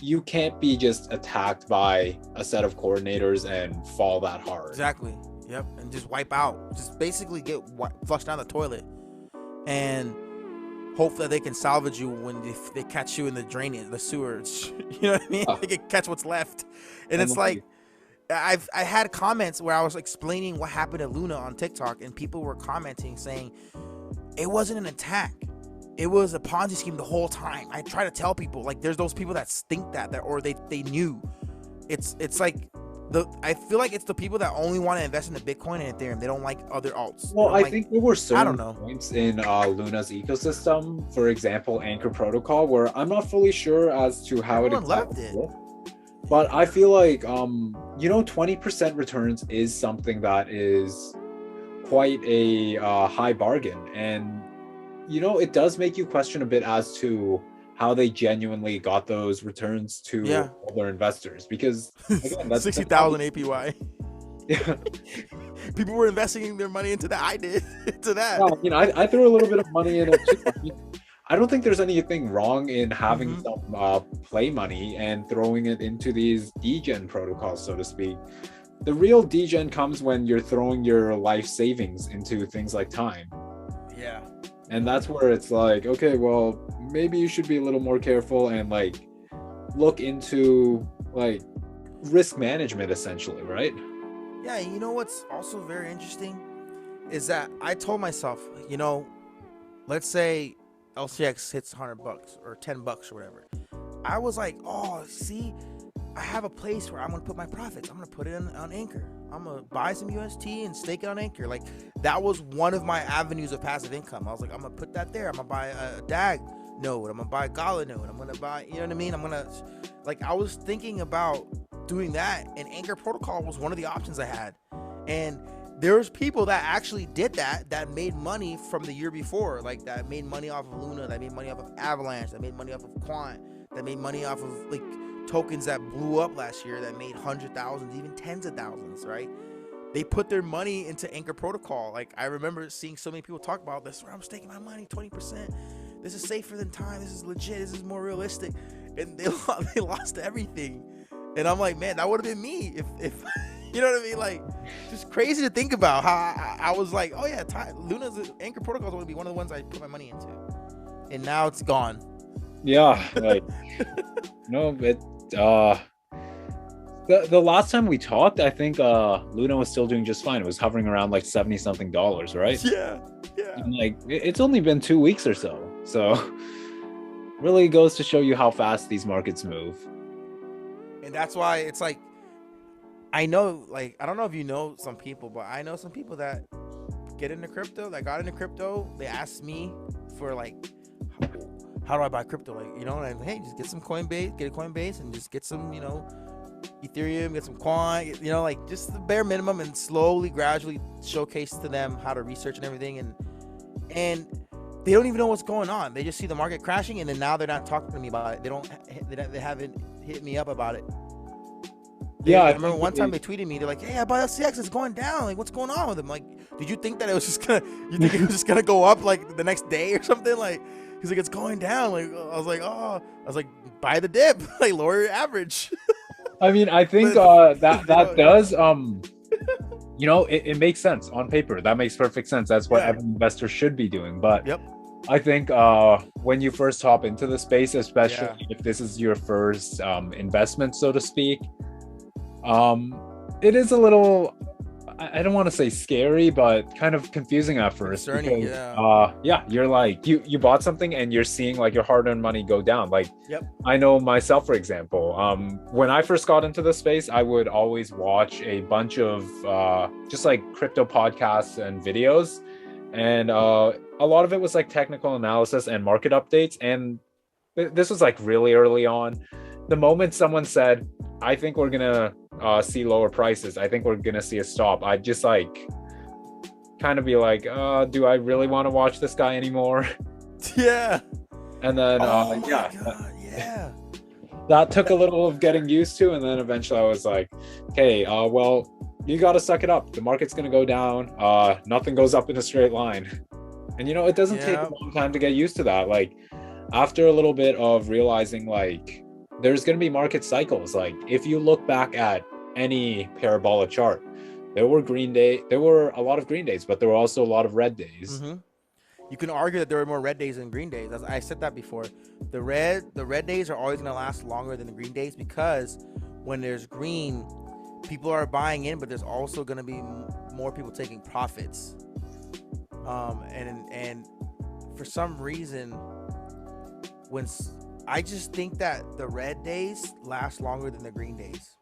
You can't be just attacked by a set of coordinators and fall that hard. Exactly. Yep. And just wipe out. Just basically get flushed down the toilet. And hope that they can salvage you when they catch you in the sewers. You know what I mean? They can catch what's left. And it's like, I had comments where I was explaining what happened to Luna on TikTok, and people were commenting saying it wasn't an attack. It was a Ponzi scheme the whole time. I try to tell people, like, there's those people that think that or they knew. It's like I feel like it's the people that only want to invest in the Bitcoin and Ethereum. They don't like other alts. Well, I think there were certain points in Luna's ecosystem, for example, Anchor Protocol, where I'm not fully sure as to how it exactly worked. But I feel like 20% returns is something that is quite a high bargain, and it does make you question a bit as to how they genuinely got those returns to all their investors, because again, that's 60,000 APY. Yeah, people were investing their money into that. I did into that. Well, I threw a little bit of money in it too. I don't think there's anything wrong in having some play money and throwing it into these degen protocols, so to speak. The real degen comes when you're throwing your life savings into things like time. Yeah. And that's where it's like, okay, well, maybe you should be a little more careful and like look into like risk management, essentially, right? Yeah, you know what's also very interesting is that I told myself, you know, let's say LCX hits $100 or $10 or whatever. I was like, oh, see, I have a place where I'm gonna put my profits. I'm gonna put it on Anchor. I'm gonna buy some UST and stake it on Anchor. Like, that was one of my avenues of passive income. I was like, I'm gonna put that there. I'm gonna buy a DAG node. I'm gonna buy a Gala node. I'm gonna buy, you know what I mean? I'm gonna, like, I was thinking about doing that, and Anchor Protocol was one of the options I had. And there's people that actually did that made money from the year before, like that made money off of Luna, that made money off of Avalanche, that made money off of Quant, that made money off of like tokens that blew up last year that made hundreds of thousands, even tens of thousands, right? They put their money into Anchor Protocol. Like, I remember seeing so many people talk about this, where I'm staking my money 20%. This is safer than time. This is legit. This is more realistic. And they lost everything. And I'm like, man, that would have been me if you know what I mean? Like, just crazy to think about how I was like, oh yeah, Luna's Anchor Protocol is going to be one of the ones I put my money into. And now it's gone. Yeah, like, no, it, the last time we talked, I think Luna was still doing just fine. It was hovering around like $70 something, right? Yeah. And like, it's only been 2 weeks or so. So really goes to show you how fast these markets move. And that's why it's like, I know, like, I don't know if you know some people, but I know some people that get into crypto, that got into crypto. They asked me for like, how do I buy crypto? Like, you know, and hey, just get some Coinbase, get a Coinbase, and just get some, you know, Ethereum, get some Quant, you know, like just the bare minimum, and slowly, gradually showcase to them how to research and everything. And they don't even know what's going on. They just see the market crashing, and then now they're not talking to me about it. They haven't hit me up about it. I remember one time they tweeted me. They're like, "Hey, I bought LCX. It's going down. Like, what's going on with them?" Like, did you think that it was just gonna? You think it was just gonna go up like the next day or something? Like, he's like, "It's going down." Like, I was like, buy the dip. Like, lower your average. I mean, I think that does you know, it makes sense on paper. That makes perfect sense. That's what every investor should be doing. But I think when you first hop into the space, especially if this is your first investment, so to speak, it is a little, I don't want to say scary, but kind of confusing at first. Concerning, because, you're like, you bought something and you're seeing like your hard-earned money go down. Like, I know myself, for example, when I first got into the space, I would always watch a bunch of just like crypto podcasts and videos. And a lot of it was like technical analysis and market updates. And this was like really early on. The moment someone said, I think we're gonna see lower prices, I think we're gonna see a stop, I'd just like kind of be like, do I really want to watch this guy anymore? Yeah. And then that took a little of getting used to, and then eventually I was like, okay, well, you got to suck it up. The market's gonna go down. Nothing goes up in a straight line. And you know, it doesn't take a long time to get used to that. Like, after a little bit of realizing, like, there's going to be market cycles. Like, if you look back at any parabolic chart, there were a lot of green days, but there were also a lot of red days. You can argue that there were more red days than green days. I said that before. The red days are always going to last longer than the green days, because when there's green, people are buying in, but there's also going to be more people taking profits. And for some reason, I just think that the red days last longer than the green days.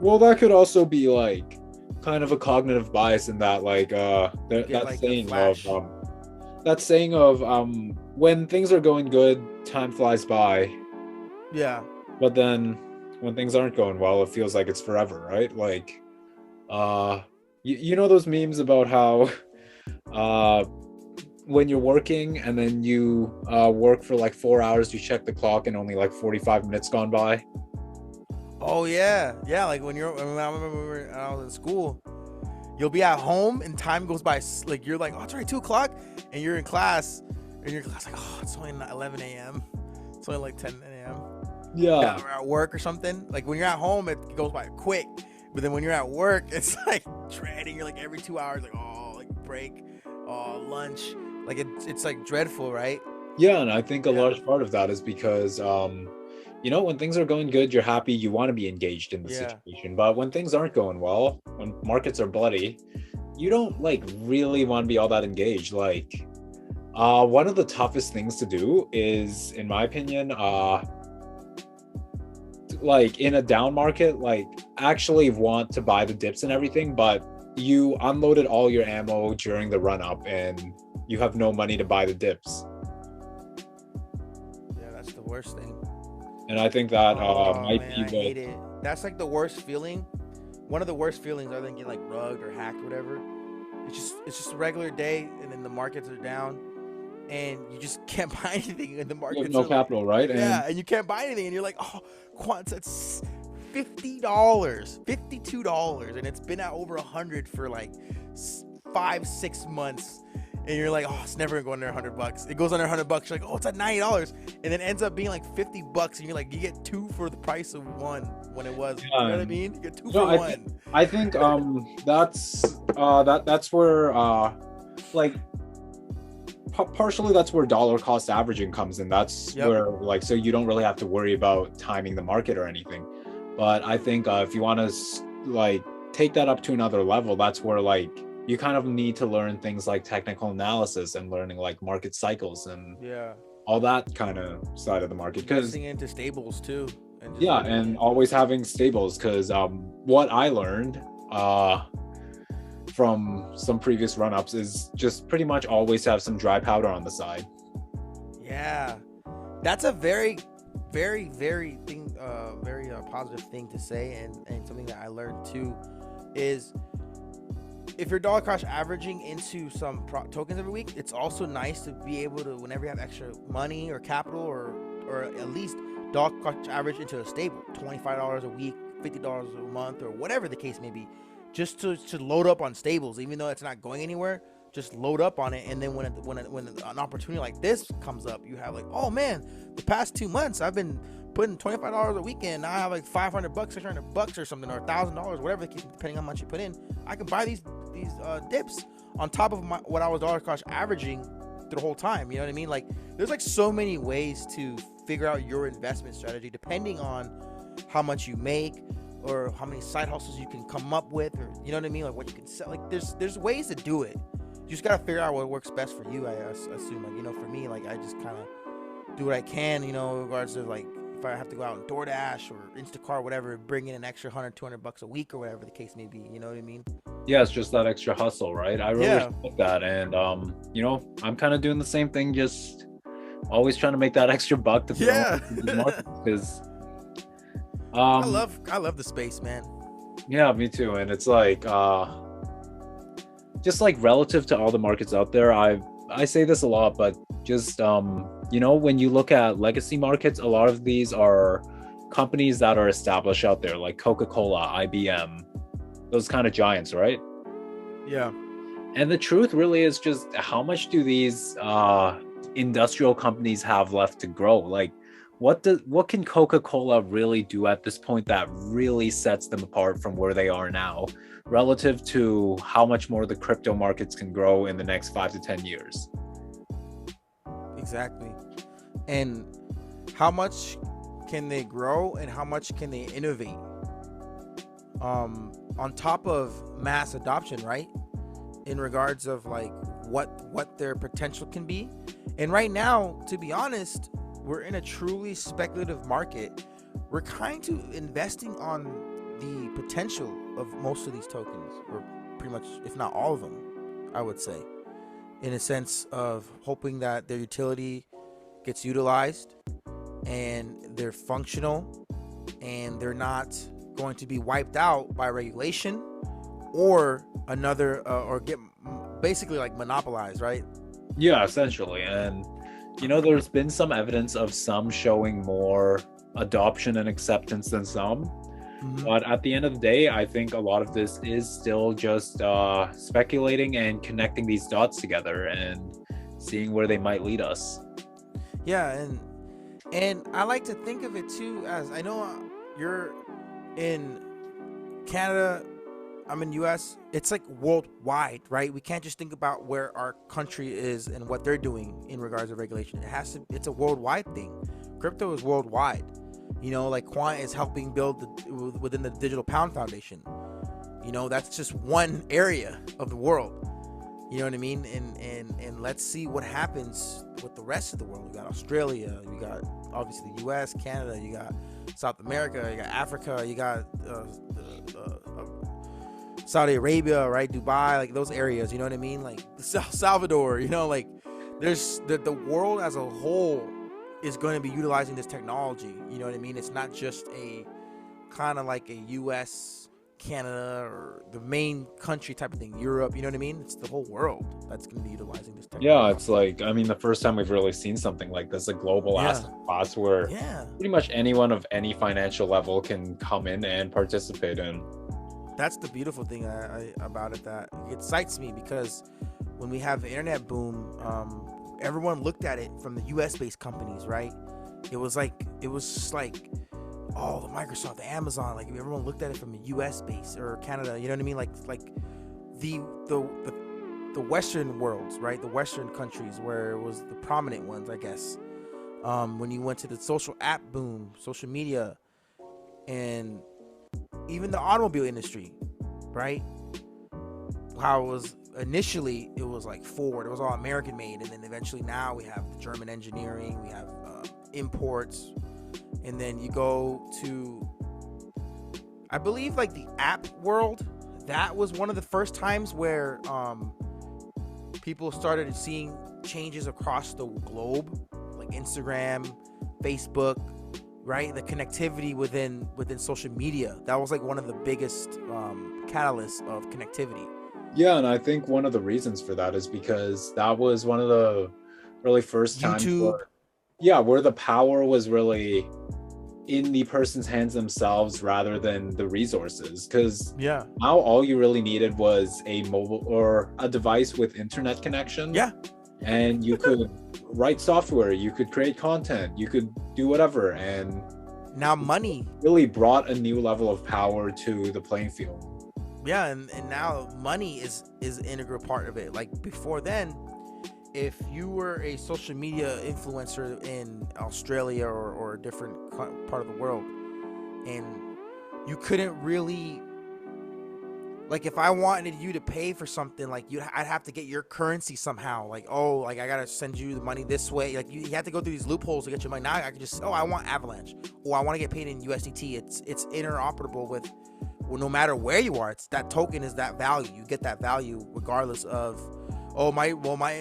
Well, that could also be like kind of a cognitive bias in that, like that saying of when things are going good, time flies by. Yeah. But then when things aren't going well, it feels like it's forever, right? Like, you know those memes about how when you're working and then you work for like 4 hours, you check the clock and only like 45 minutes gone by. Oh yeah. Like I remember when I was in school, you'll be at home and time goes by, like you're like, oh, it's already 2 o'clock, and you're in class, and your class like, oh, it's only 11 a.m. It's only like 10 a.m. Yeah, or at work or something. Like when you're at home, it goes by quick, but then when you're at work, it's like dreading. You're like every 2 hours, like, oh, like break, oh, lunch. Like it's like dreadful, right? Yeah, and I think a large part of that is because you know, when things are going good, you're happy, you want to be engaged in the situation. But when things aren't going well, when markets are bloody, you don't like really want to be all that engaged. Like, one of the toughest things to do is, in my opinion, like in a down market, like actually want to buy the dips and everything, but you unloaded all your ammo during the run up and you have no money to buy the dips. Yeah, that's the worst thing. And I think that might man, be I hate it. That's like the worst feeling. One of the worst feelings other than getting like rugged or hacked, whatever. It's just a regular day, and then the markets are down, and you just can't buy anything, and the markets you have no capital, right? And you can't buy anything, and you're like, oh, Quant's at $50, $52, and it's been at over 100 for like 5-6 months. And you're like, oh, it's never gonna go under $100. It goes under $100. You're like, oh, it's at $90, and then ends up being like $50. And you're like, you get 2 for the price of 1 when it was. You know what I mean? You get 2 for 1. I think that's where like partially that's where dollar cost averaging comes in. That's where like, so you don't really have to worry about timing the market or anything. But I think if you want to like take that up to another level, that's where like you kind of need to learn things like technical analysis and learning like market cycles and all that kind of side of the market. Because investing into stables too. And always having stables, because what I learned from some previous run-ups is just pretty much always have some dry powder on the side. Yeah, that's a very positive thing to say, and something that I learned too is if you're dollar cost averaging into some tokens every week, it's also nice to be able to, whenever you have extra money or capital, or at least dollar cost average into a stable, $25 a week, $50 a month, or whatever the case may be, just to load up on stables, even though it's not going anywhere. Just load up on it, and then when an opportunity like this comes up, you have like, oh man, the past 2 months I've been putting $25 a weekend. Now I have like $500, $600 or something, or $1,000, whatever the case, depending on how much you put in. I can buy these dips on top of what I was dollar cost averaging the whole time. You know what I mean? Like, there's like so many ways to figure out your investment strategy depending on how much you make, or how many side hustles you can come up with, or you know what I mean, like what you can sell. Like there's ways to do it. You just gotta figure out what works best for you. I assume, like, you know, for me, like, I just kind of do what I can, you know, in regards to like if I have to go out on DoorDash or Instacart, whatever, bring in an extra $100-$200 a week or whatever the case may be. You know what I mean? Yeah, it's just that extra hustle, right? I really respect that, and you know, I'm kind of doing the same thing, just always trying to make that extra buck to throw because I love the space, man. Yeah, me too. And it's like just like relative to all the markets out there, I say this a lot, but just you know, when you look at legacy markets, a lot of these are companies that are established out there, like Coca-Cola, IBM, those kind of giants, right? Yeah. And the truth really is just, how much do these industrial companies have left to grow? Like, what can Coca-Cola really do at this point that really sets them apart from where they are now, relative to how much more the crypto markets can grow in the next 5 to 10 years? Exactly. And how much can they grow, and how much can they innovate on top of mass adoption, right? In regards of like what their potential can be. And right now, to be honest, we're in a truly speculative market. We're kind of investing on the potential of most of these tokens, or pretty much, if not all of them, I would say, in a sense of hoping that their utility gets utilized and they're functional and they're not going to be wiped out by regulation or another or get basically like monopolized, right? Yeah, essentially. And you know, there's been some evidence of some showing more adoption and acceptance than some. Mm-hmm. But at the end of the day, I think a lot of this is still just speculating and connecting these dots together and seeing where they might lead us. Yeah, and I like to think of it too as, I know you're in Canada, I'm in US, it's like worldwide, right? We can't just think about where our country is and what they're doing in regards to regulation. It's a worldwide thing. Crypto is worldwide. You know, like Quant is helping build within the Digital Pound Foundation. You know, that's just one area of the world. You know what I mean? And let's see what happens with the rest of the world. You got Australia, you got obviously the US, Canada, you got South America, you got Africa, you got Saudi Arabia, right? Dubai, like those areas, you know what I mean? Like Salvador, you know, like there's the world as a whole is going to be utilizing this technology. You know what I mean? It's not just a kind of like a US, Canada, or the main country type of thing, Europe, you know what I mean? It's the whole world that's going to be utilizing this technology. Yeah, it's like, I mean, the first time we've really seen something like this, a global asset class where pretty much anyone of any financial level can come in and participate in. That's the beautiful thing about it, that it excites me, because when we have the internet boom, everyone looked at it from the US based companies, right? It was just like, oh, the Microsoft, the Amazon, like everyone looked at it from the US base or Canada, you know what I mean? Like the Western worlds, right? The Western countries, where it was the prominent ones, I guess. When you went to the social app boom, social media, and even the automobile industry, right? How it was initially, it was like Ford, it was all American made, and then eventually now we have the German engineering, we have imports, and then you go to, I believe, like the app world. That was one of the first times where people started seeing changes across the globe, like Instagram, Facebook, right? The connectivity within social media. That was like one of the biggest catalysts of connectivity. Yeah, and I think one of the reasons for that is because that was one of the really first times where the power was really in the person's hands themselves rather than the resources. Because now all you really needed was a mobile or a device with internet connection. Yeah. And you could write software, you could create content, you could do whatever. And now money really brought a new level of power to the playing field. Yeah, and now money is an integral part of it. Like before then, if you were a social media influencer in Australia or a different part of the world, and you couldn't really, like, if I wanted you to pay for something, like I'd have to get your currency somehow. Like, oh, like I gotta send you the money this way. Like you have to go through these loopholes to get your money. Now I can just, oh, I want Avalanche, or I want to get paid in USDT. It's interoperable with. Well, no matter where you are, it's that token is that value. You get that value regardless of, oh, my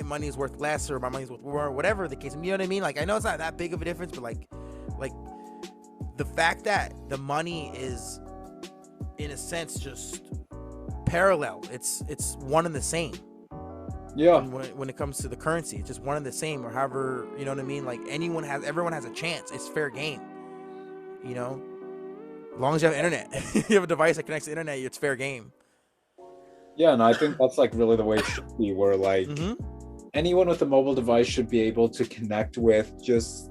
money is worth less, or my money is worth more, whatever the case. You know what I mean? Like, I know it's not that big of a difference, but like the fact that the money is, in a sense, just parallel. It's one and the same. Yeah. When it comes to the currency, it's just one and the same, or however, you know what I mean? Like everyone has a chance. It's fair game. You know? As long as you have internet, you have a device that connects to the internet, it's fair game. Yeah, and I think that's like really the way it should be, where like anyone with a mobile device should be able to connect with just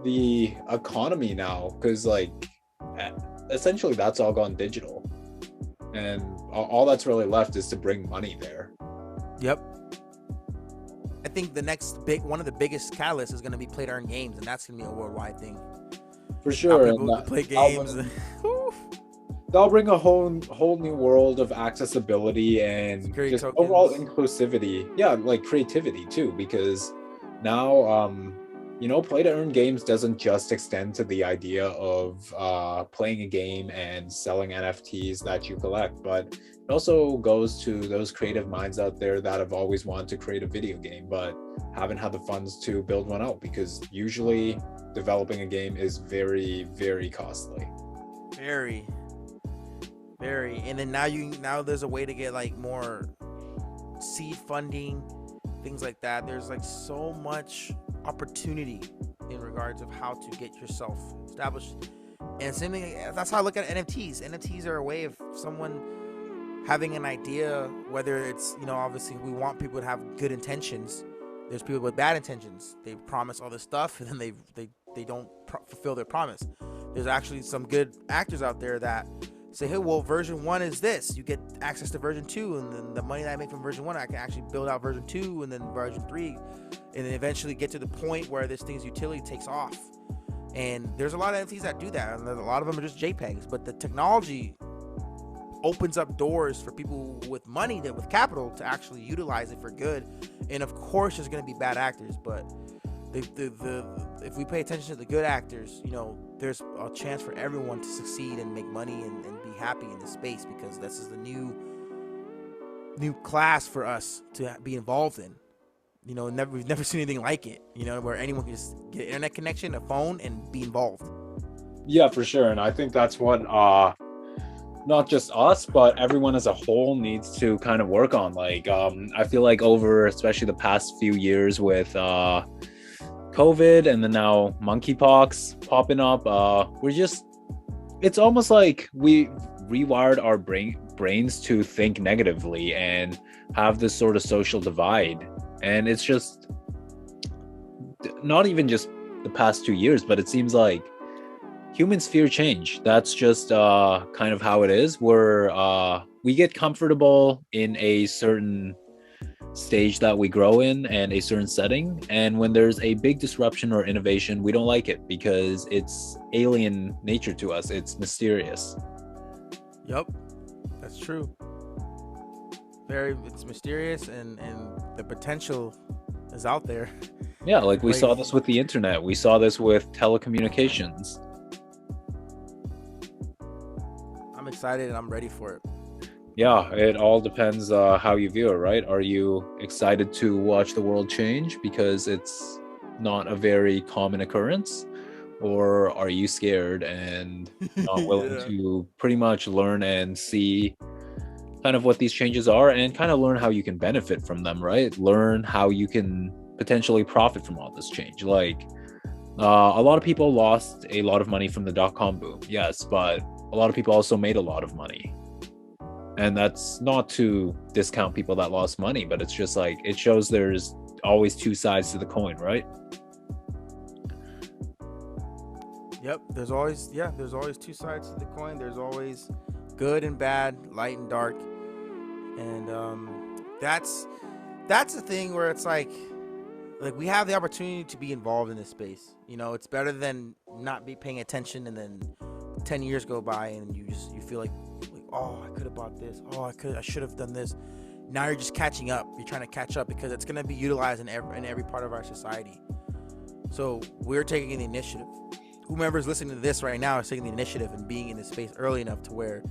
the economy now, because like essentially that's all gone digital, and all that's really left is to bring money there. Yep. I think the next one of the biggest catalysts is going to be play to earn games, and that's going to be a worldwide thing. For sure. People play games. They'll bring a whole new world of accessibility and just overall inclusivity. Yeah, like creativity too, because now, play to earn games doesn't just extend to the idea of playing a game and selling NFTs that you collect, but it also goes to those creative minds out there that have always wanted to create a video game, but haven't had the funds to build one out, because usually developing a game is very, very costly. Very. And then now there's a way to get like more seed funding, things like that. There's like so much opportunity in regards of how to get yourself established. And same thing, that's how I look at NFTs. NFTs are a way of someone having an idea, whether it's, obviously we want people to have good intentions. There's people with bad intentions. They promise all this stuff and then they don't fulfill their promise. There's actually some good actors out there that say, hey, well, version 1 is this. You get access to version 2, and then the money that I make from version 1, I can actually build out version 2, and then version 3, and then eventually get to the point where this thing's utility takes off. And there's a lot of NFTs that do that, and a lot of them are just JPEGs. But the technology opens up doors for people with money, with capital, to actually utilize it for good. And of course, there's going to be bad actors, but if we pay attention to the good actors, you know, there's a chance for everyone to succeed and make money and be happy in this space, because this is the new class for us to be involved in. You know, we've never seen anything like it, you know, where anyone can just get an internet connection, a phone, and be involved. Yeah, for sure. And I think that's what not just us, but everyone as a whole needs to kind of work on. Like, I feel like over especially the past few years with COVID and then now monkeypox popping up, it's almost like we rewired our brains to think negatively and have this sort of social divide. And it's just not even just the past 2 years, but it seems like humans fear change. That's just kind of how it is. We get comfortable in a certain stage that we grow in and a certain setting, and when there's a big disruption or innovation, we don't like it because it's alien nature to us. It's mysterious. Yep, that's true. It's mysterious, and the potential is out there. Yeah, like we saw this with the internet. We saw this with telecommunications. I'm excited and I'm ready for it. Yeah, it all depends how you view it, right? Are you excited to watch the world change because it's not a very common occurrence? Or are you scared and not willing to pretty much learn and see kind of what these changes are and kind of learn how you can benefit from them, right? Learn how you can potentially profit from all this change. Like a lot of people lost a lot of money from the dot-com boom, yes, but a lot of people also made a lot of money. And that's not to discount people that lost money, but it's just like, it shows there's always two sides to the coin, right? Yep, there's always two sides to the coin. There's always good and bad, light and dark. And that's the thing where it's like we have the opportunity to be involved in this space. You know, it's better than not be paying attention and then 10 years go by and you feel like, oh, I could have bought this. Oh, I should have done this. Now you're just catching up. You're trying to catch up because it's going to be utilized in every part of our society. So we're taking the initiative. Whomever's listening to this right now is taking the initiative and being in this space early enough to where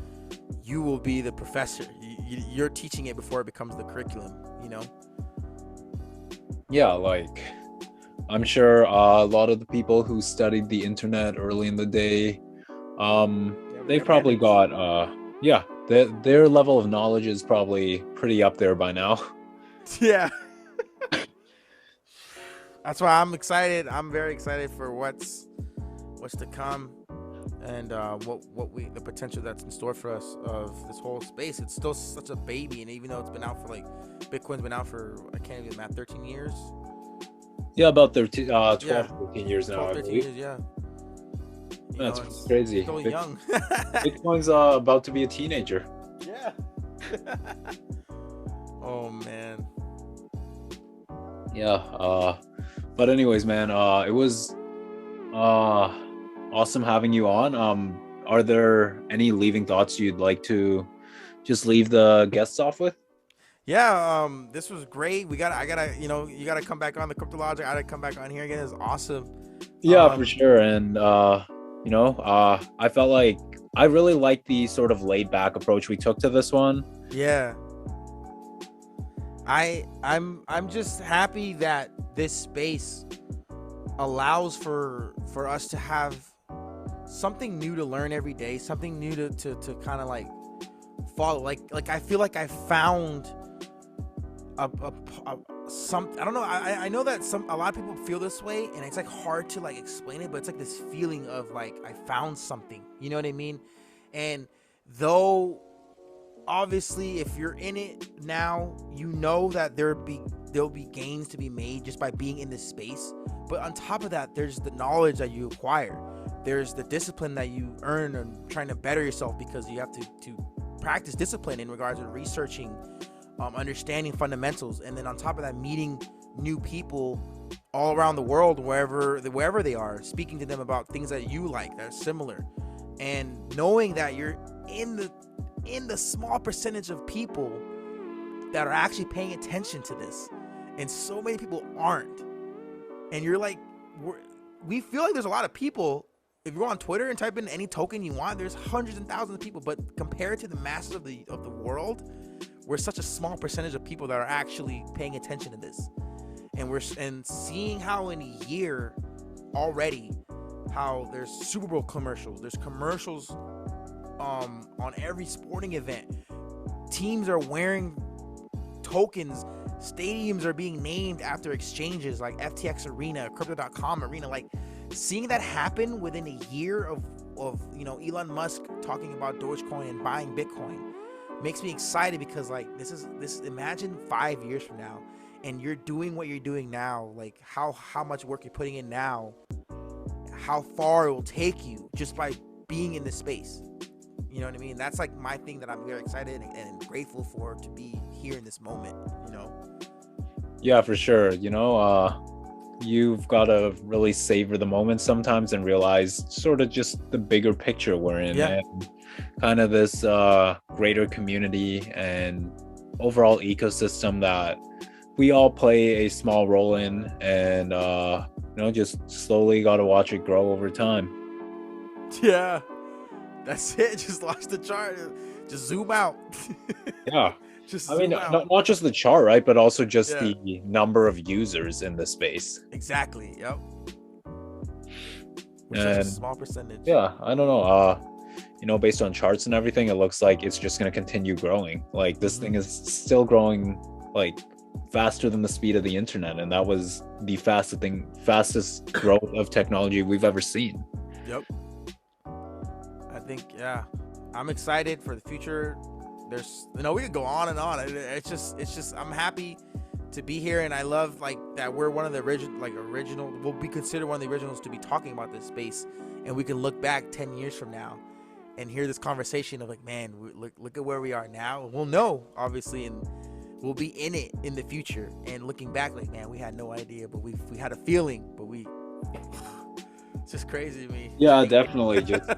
you will be the professor. You're teaching it before it becomes the curriculum, you know? Yeah, like I'm sure a lot of the people who studied the internet early in the day, they've probably got their level of knowledge is probably pretty up there by now. Yeah. That's why I'm excited. I'm very excited for what's to come, and the potential that's in store for us of this whole space. It's still such a baby, and even though it's been out for Bitcoin's been out for, I can't even math, 13 years. Yeah, about 12, 13 years now. 12, 13 years, yeah. That's crazy. Still young. Bitcoin's about to be a teenager. Yeah. Oh man. Yeah. But anyways, man, it was awesome having you on. Are there any leaving thoughts you'd like to just leave the guests off with? Yeah, this was great. You gotta come back on the CryptoLogic. I gotta come back on here again. It's awesome. Yeah, for sure. And I felt like I really liked the sort of laid back approach we took to this one. Yeah. I'm just happy that this space allows for us to have something new to learn every day, something new to kind of like follow. Like I feel like I found some, I don't know. I know that a lot of people feel this way, and it's like hard to like explain it, but it's like this feeling of like I found something. You know what I mean? And though obviously if you're in it now, you know that there'll be gains to be made just by being in this space. But on top of that, there's the knowledge that you acquire. There's the discipline that you earn and trying to better yourself, because you have to practice discipline in regards to researching, understanding fundamentals, and then on top of that, meeting new people all around the world, wherever they are, speaking to them about things that you like that are similar, and knowing that you're in the small percentage of people that are actually paying attention to this, and so many people aren't. And you're like, we feel like there's a lot of people. If you go on Twitter and type in any token you want, there's hundreds and thousands of people. But compared to the masses of the world, we're such a small percentage of people that are actually paying attention to this. And seeing how in a year already, how there's Super Bowl commercials, there's commercials on every sporting event. Teams are wearing tokens. Stadiums are being named after exchanges like FTX Arena, Crypto.com Arena. Like, seeing that happen within a year of Elon Musk talking about Dogecoin and buying Bitcoin makes me excited, because like this is imagine 5 years from now, and you're doing what you're doing now, like how much work you're putting in now, how far it will take you just by being in this space. You know what I mean? That's like my thing that I'm very excited and grateful for, to be here in this moment, Yeah, for sure. You've got to really savor the moment sometimes and realize sort of just the bigger picture we're in, and kind of this greater community and overall ecosystem that we all play a small role in, and just slowly got to watch it grow over time. Yeah, that's it. Just watch the chart, just zoom out. Yeah. Not just the chart, right? But also just the number of users in the space. Exactly. Yep. Which is a small percentage. Yeah, I don't know. Based on charts and everything, it looks like it's just going to continue growing. Like, this thing is still growing like faster than the speed of the internet, and that was the fastest growth of technology we've ever seen. Yep. I think, I'm excited for the future. There's, we could go on and on. It's just I'm happy to be here, and I love like that we're one of the original. We'll be considered one of the originals to be talking about this space, and we can look back 10 years from now and hear this conversation of like, man, look at where we are now. We'll know, obviously, and we'll be in it in the future, and looking back like, man, we had no idea, but we had a feeling, but it's just crazy to me. Yeah, definitely. Just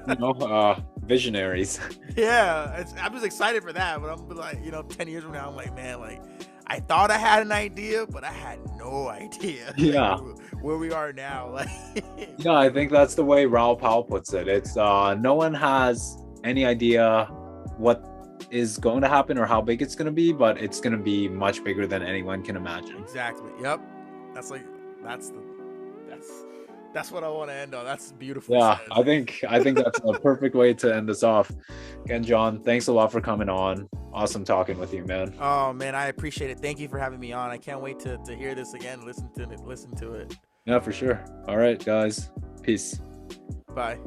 visionaries. Yeah, I'm just excited for that. But I'm like, 10 years from now, I'm like, man, like I thought I had an idea, but I had no idea. Yeah. Where we are now. Like, yeah, I think that's the way Raoul Pal puts it. It's no one has any idea what is going to happen or how big it's going to be, but it's going to be much bigger than anyone can imagine. Exactly. Yep. That's what I want to end on. That's beautiful. Yeah, I think that's a perfect way to end this off. Again, John, thanks a lot for coming on. Awesome talking with you, man. Oh man, I appreciate it. Thank you for having me on. I can't wait to hear this again. Listen to it. Yeah, for sure. All right, guys. Peace. Bye.